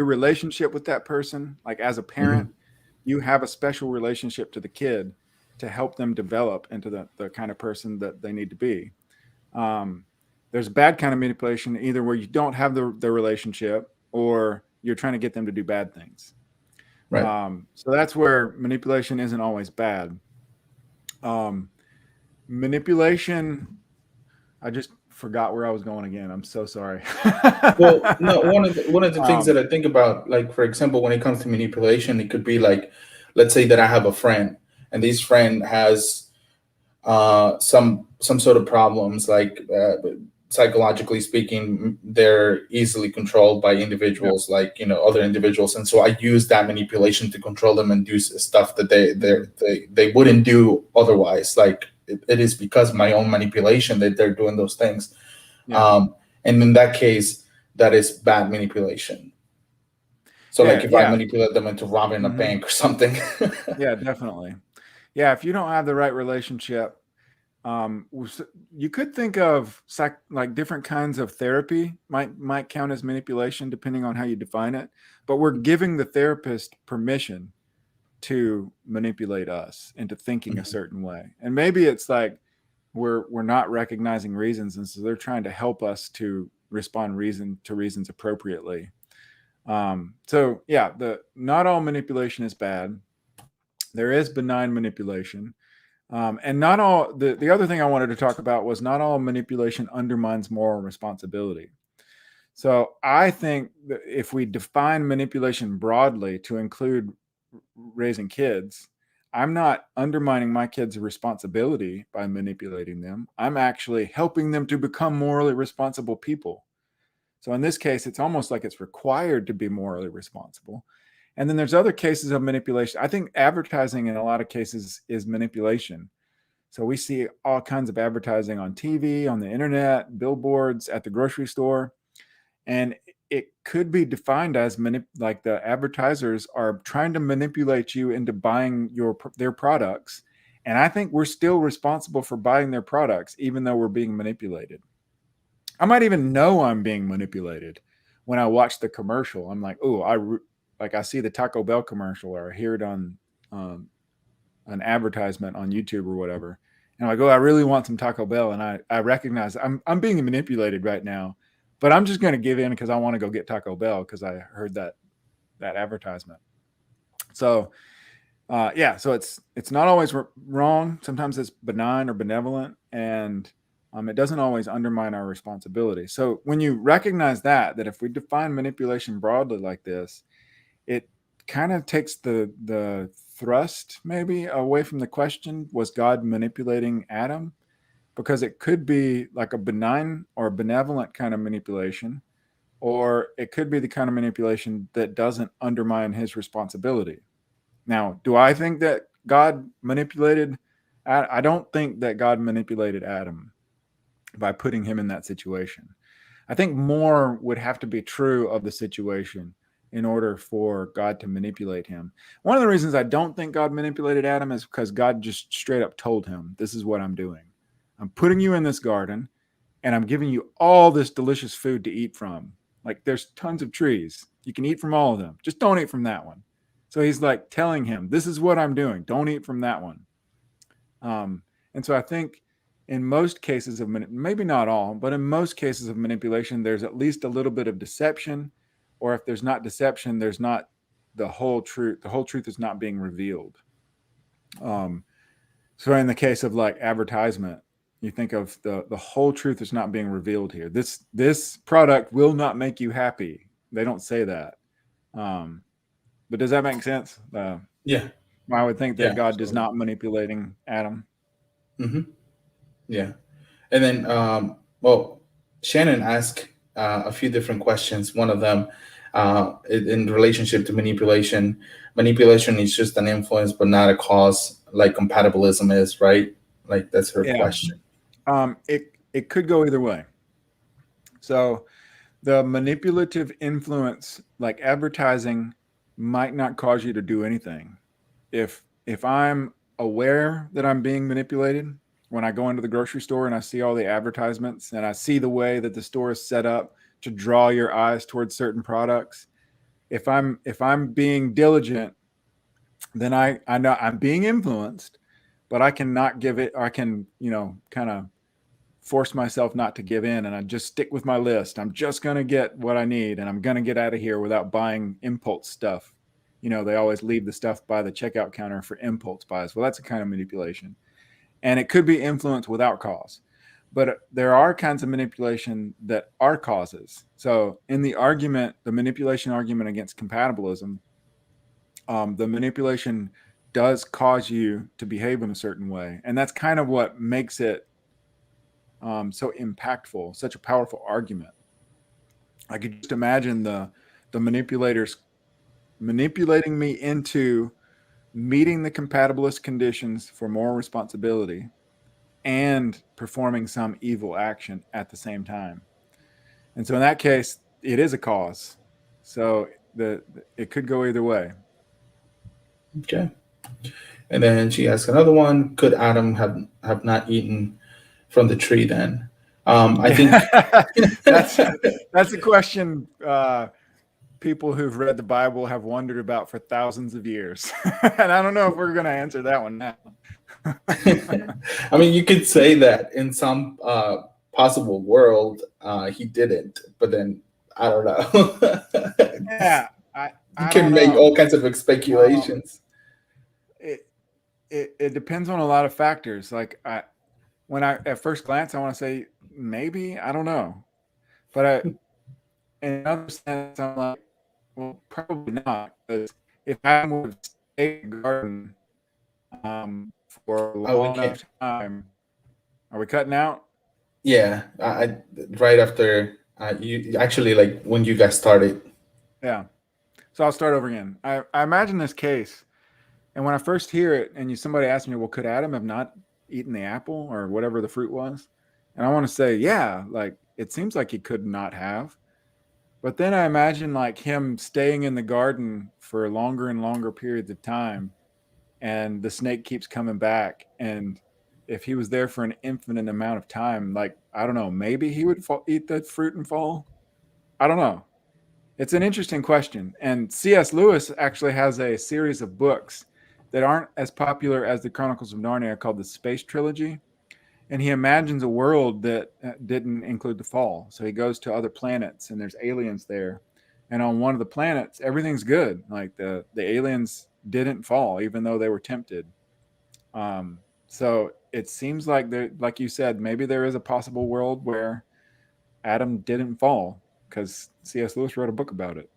relationship with that person. Like, as a parent, you have a special relationship to the kid to help them develop into the kind of person that they need to be. There's a bad kind of manipulation, either where you don't have the relationship or you're trying to get them to do bad things. Right. So that's where manipulation isn't always bad. Manipulation, I just forgot where I was going again. I'm so sorry. Well, no, one of the things that I think about, like, for example, when it comes to manipulation, it could be like, let's say that I have a friend, and this friend has some sort of problems, like psychologically speaking, they're easily controlled by individuals, like, other individuals, and so I use that manipulation to control them and do stuff that they wouldn't do otherwise. Like, it is because of my own manipulation that they're doing those things. And in that case, that is bad manipulation. So, like, if I manipulate them into robbing a bank or something. Yeah, definitely. Yeah, if you don't have the right relationship, you could think of like different kinds of therapy might count as manipulation depending on how you define it. But we're giving the therapist permission to manipulate us into thinking a certain way, and maybe it's like we're not recognizing reasons, and so they're trying to help us to respond to reasons appropriately. So yeah, not all manipulation is bad. There is benign manipulation. And not all, the other thing I wanted to talk about was not all manipulation undermines moral responsibility. So I think that if we define manipulation broadly to include raising kids, I'm not undermining my kids' responsibility by manipulating them. I'm actually helping them to become morally responsible people. So in this case, it's almost like it's required to be morally responsible. And then there's other cases of manipulation. I think advertising in a lot of cases is manipulation. So we see all kinds of advertising on TV, on the internet, billboards, at the grocery store. And it could be defined as like the advertisers are trying to manipulate you into buying their products. And I think we're still responsible for buying their products, even though we're being manipulated. I might even know I'm being manipulated when I watch the commercial. I'm like, oh, I see the Taco Bell commercial, or I hear it on an advertisement on YouTube or whatever. And I'm like, oh, I really want some Taco Bell. And I recognize I'm being manipulated right now, but I'm just going to give in because I want to go get Taco Bell because I heard that advertisement. So so it's not always wrong. Sometimes it's benign or benevolent, and it doesn't always undermine our responsibility. So when you recognize that if we define manipulation broadly like this, it kind of takes the thrust maybe away from the question, was God manipulating Adam? Because it could be like a benign or a benevolent kind of manipulation, or it could be the kind of manipulation that doesn't undermine his responsibility. Now, do I think that God manipulated? I don't think that God manipulated Adam by putting him in that situation. I think more would have to be true of the situation in order for God to manipulate him. One of the reasons I don't think God manipulated Adam is because God just straight up told him, this is what I'm doing. I'm putting you in this garden and I'm giving you all this delicious food to eat from. Like there's tons of trees. You can eat from all of them. Just don't eat from that one. So he's like telling him, this is what I'm doing. Don't eat from that one. And so I think in most cases of, maybe not all, but in most cases of manipulation, there's at least a little bit of deception. Or if there's not deception, there's not the whole truth. The whole truth is not being revealed. So in the case of like advertisement, you think of the whole truth is not being revealed here. This product will not make you happy. They don't say that. But does that make sense? Yeah. I would think that Yeah. God is not manipulating Adam. Mm-hmm. Yeah. And then, well, Shannon asked a few different questions. One of them, in relationship to manipulation, manipulation is just an influence, but not a cause, like compatibilism is, right? Like that's her question. It could go either way. So the manipulative influence, like advertising, might not cause you to do anything. If I'm aware that I'm being manipulated, when I go into the grocery store and I see all the advertisements and I see the way that the store is set up to draw your eyes towards certain products, if I'm being diligent, then I know I'm being influenced, but I cannot give it, or I can, kind of force myself not to give in, and I just stick with my list. I'm just going to get what I need, and I'm going to get out of here without buying impulse stuff. They always leave the stuff by the checkout counter for impulse buys. Well, that's a kind of manipulation. And it could be influence without cause. But there are kinds of manipulation that are causes. So in the argument, the manipulation argument against compatibilism, the manipulation does cause you to behave in a certain way. And that's kind of what makes it so impactful, such a powerful argument. I could just imagine the manipulators manipulating me into meeting the compatibilist conditions for moral responsibility and performing some evil action at the same time. And so in that case, it is a cause. So it could go either way. Okay. And then she asked another one: could Adam have not eaten from the tree then? I think that's a question people who've read the Bible have wondered about for thousands of years. And I don't know if we're going to answer that one now. I mean, you could say that in some possible world he didn't, but then I don't know. Yeah, You can make all kinds of speculations. It depends on a lot of factors. Like when I at first glance, I want to say maybe, I don't know, but in another sense, I'm like, well, probably not, because if I would stay in the garden for a Oh, we long can't. enough time, are we cutting out? Yeah, right after you actually, like when you guys started. Yeah. So I'll start over again. I imagine this case, and when I first hear it, and somebody asks me, "Well, could Adam have not eaten the apple or whatever the fruit was?" And I want to say, "Yeah, like it seems like he could not have." But then I imagine like him staying in the garden for longer and longer periods of time, and the snake keeps coming back. And if he was there for an infinite amount of time, like I don't know, maybe he would eat the fruit and fall. I don't know. It's an interesting question. And C.S. Lewis actually has a series of books that aren't as popular as the Chronicles of Narnia called the Space Trilogy. And he imagines a world that didn't include the fall. So he goes to other planets and there's aliens there. And on one of the planets, everything's good. Like the aliens didn't fall, even though they were tempted. So it seems like there, like you said, maybe there is a possible world where Adam didn't fall because C.S. Lewis wrote a book about it.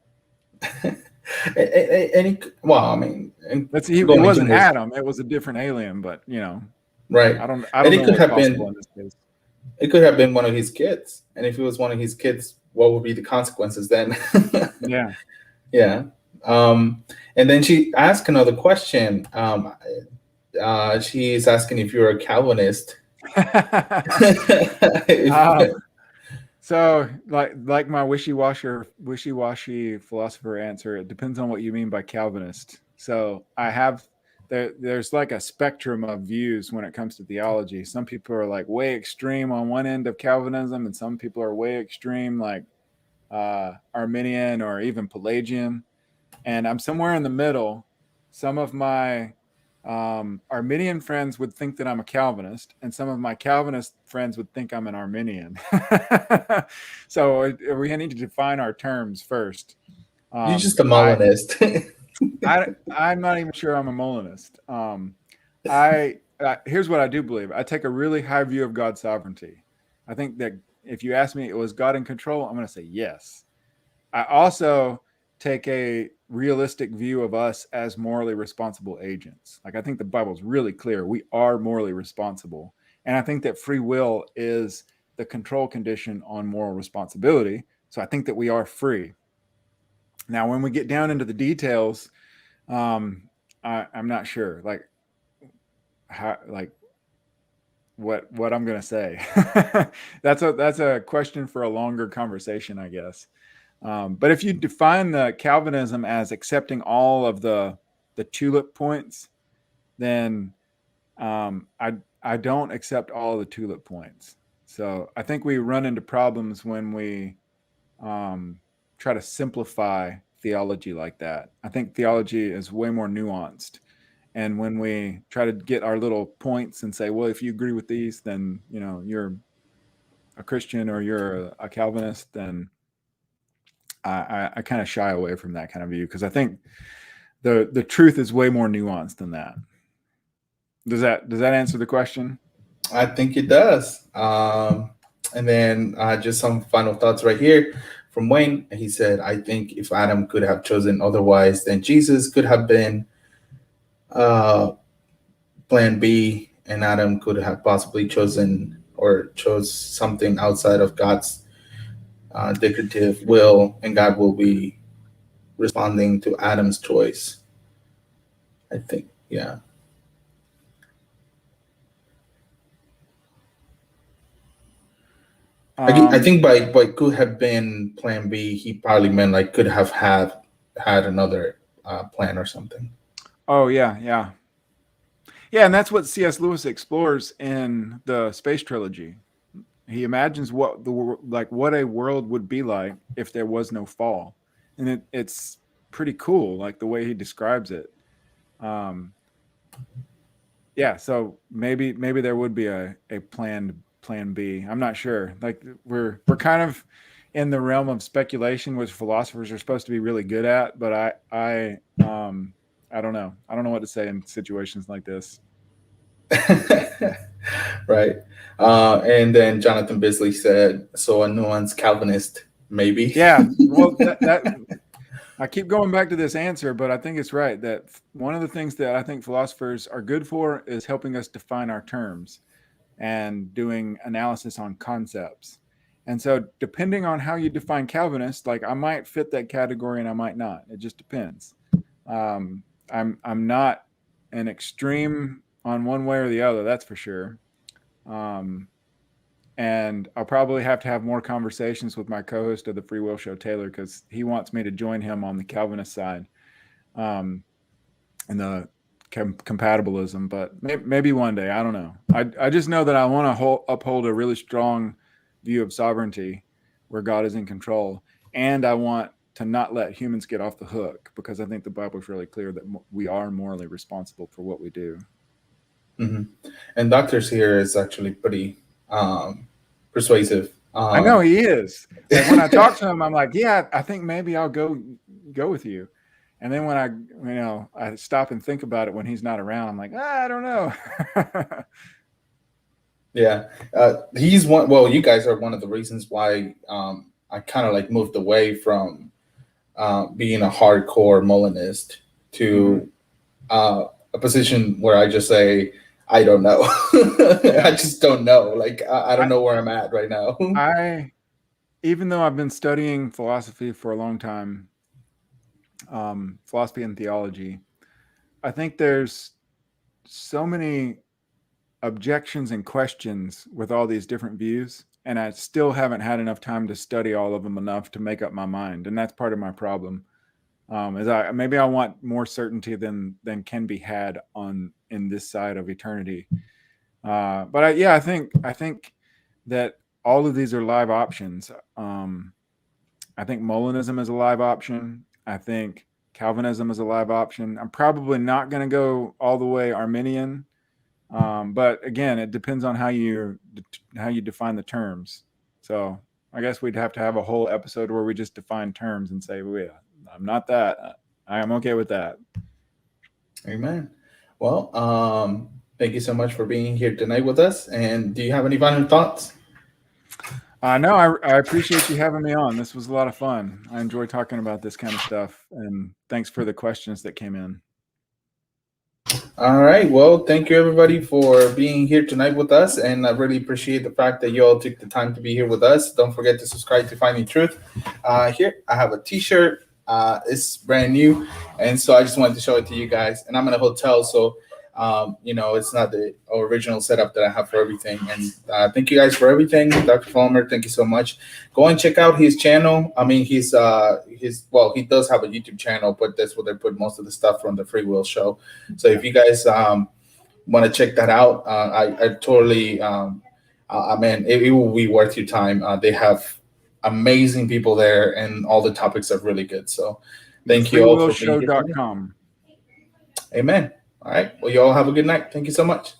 Well, I mean, It going into wasn't his Adam; it was a different alien. But right, I and don't it know could what's have possible been in this case. it could have been one of his kids, and if it was one of his kids, what would be the consequences then? Yeah. Yeah. And then she asked another question. She's asking if you're a Calvinist. uh, so, like my wishy-washy philosopher answer, it depends on what you mean by Calvinist. So I have there's like a spectrum of views when it comes to theology. Some people are like way extreme on one end of Calvinism, and some people are way extreme like Arminian or even Pelagian, and I'm somewhere in the middle. Some of my Arminian friends would think that I'm a Calvinist, and some of my Calvinist friends would think I'm an Arminian. So we need to define our terms first. You're just a I, Molinist. I'm not even sure I'm a Molinist. Here's what I do believe. I take a really high view of God's sovereignty. I think that if you ask me, was God in control? I'm going to say yes. I also take a realistic view of us as morally responsible agents. Like I think the Bible's really clear. We are morally responsible. And I think that free will is the control condition on moral responsibility. So I think that we are free. Now, when we get down into the details, I'm not sure like how like what I'm gonna say. That's a question for a longer conversation, I guess. But if you define the Calvinism as accepting all of the tulip points, then I don't accept all of the tulip points. So I think we run into problems when we um, try to simplify theology like that. I think theology is way more nuanced. And when we try to get our little points and say, well, if you agree with these, then you're a Christian or you're a Calvinist, then I kind of shy away from that kind of view because I think the truth is way more nuanced than that. Does that answer the question? I think it does. And then just some final thoughts right here from Wayne. He said, I think if Adam could have chosen otherwise, then Jesus could have been uh, plan B, and Adam could have possibly chosen or chose something outside of God's dictative will, and God will be responding to Adam's choice. I think, yeah. I think by could have been plan B, he probably meant like could have had another plan or something. Oh yeah, and that's what C.S. Lewis explores in the Space Trilogy. He imagines what a world would be like if there was no fall, and it's pretty cool, like the way he describes it. Um, yeah, so maybe there would be a plan B. I'm not sure. Like we're kind of in the realm of speculation, which philosophers are supposed to be really good at. But I don't know. I don't know what to say in situations like this. Right. And then Jonathan Bisley said, "So a nuanced Calvinist, maybe." Yeah. Well, that I keep going back to this answer, but I think it's right that one of the things that I think philosophers are good for is helping us define our terms and doing analysis on concepts. And so depending on how you define Calvinist, like I might fit that category and I might not. It just depends. I'm not an extreme on one way or the other, that's for sure. And I'll probably have to have more conversations with my co-host of the Free Will Show, Taylor, because he wants me to join him on the Calvinist side, and the compatibilism. But maybe one day, I don't know. I just know that I want to uphold a really strong view of sovereignty, where God is in control, and I want to not let humans get off the hook, because I think the Bible is really clear that we are morally responsible for what we do. Mm-hmm. And Doctor's here is actually pretty persuasive. I know he is. Like when I talk to him, I'm like, yeah, I think maybe I'll go with you. And then when I stop and think about it when he's not around, I'm like, I don't know. Yeah, he's one. Well, you guys are one of the reasons why I kind of like moved away from being a hardcore Molinist to a position where I just say, I don't know. I just don't know. Like, I don't know where I'm at right now. Even though I've been studying philosophy for a long time, philosophy and theology, I think there's so many objections and questions with all these different views, and I still haven't had enough time to study all of them enough to make up my mind. And that's part of my problem. Maybe I want more certainty than can be had in this side of eternity. But I think that all of these are live options. I think Molinism is a live option. I think Calvinism is a live option. I'm probably not going to go all the way Arminian, but again, it depends on how you define the terms. So I guess we'd have to have a whole episode where we just define terms and say, well, I'm not that. I am okay with that. Amen. Well, thank you so much for being here tonight with us. And do you have any final thoughts? No, I appreciate you having me on. This was a lot of fun. I enjoy talking about this kind of stuff. And thanks for the questions that came in. All right. Well, thank you everybody for being here tonight with us. And I really appreciate the fact that you all took the time to be here with us. Don't forget to subscribe to Finding Truth. Here, I have a t-shirt. It's brand new. And so I just wanted to show it to you guys. And I'm in a hotel, so it's not the original setup that I have for everything. And thank you guys for everything. Dr. Flummer, thank you so much. Go and check out his channel. I mean, he does have a YouTube channel, but that's where they put most of the stuff from the Free Will Show. So if you guys want to check that out, I totally, it will be worth your time. They have amazing people there, and all the topics are really good. So thank you all for being here. freewillshow.com. Amen. All right. Well, you all have a good night. Thank you so much.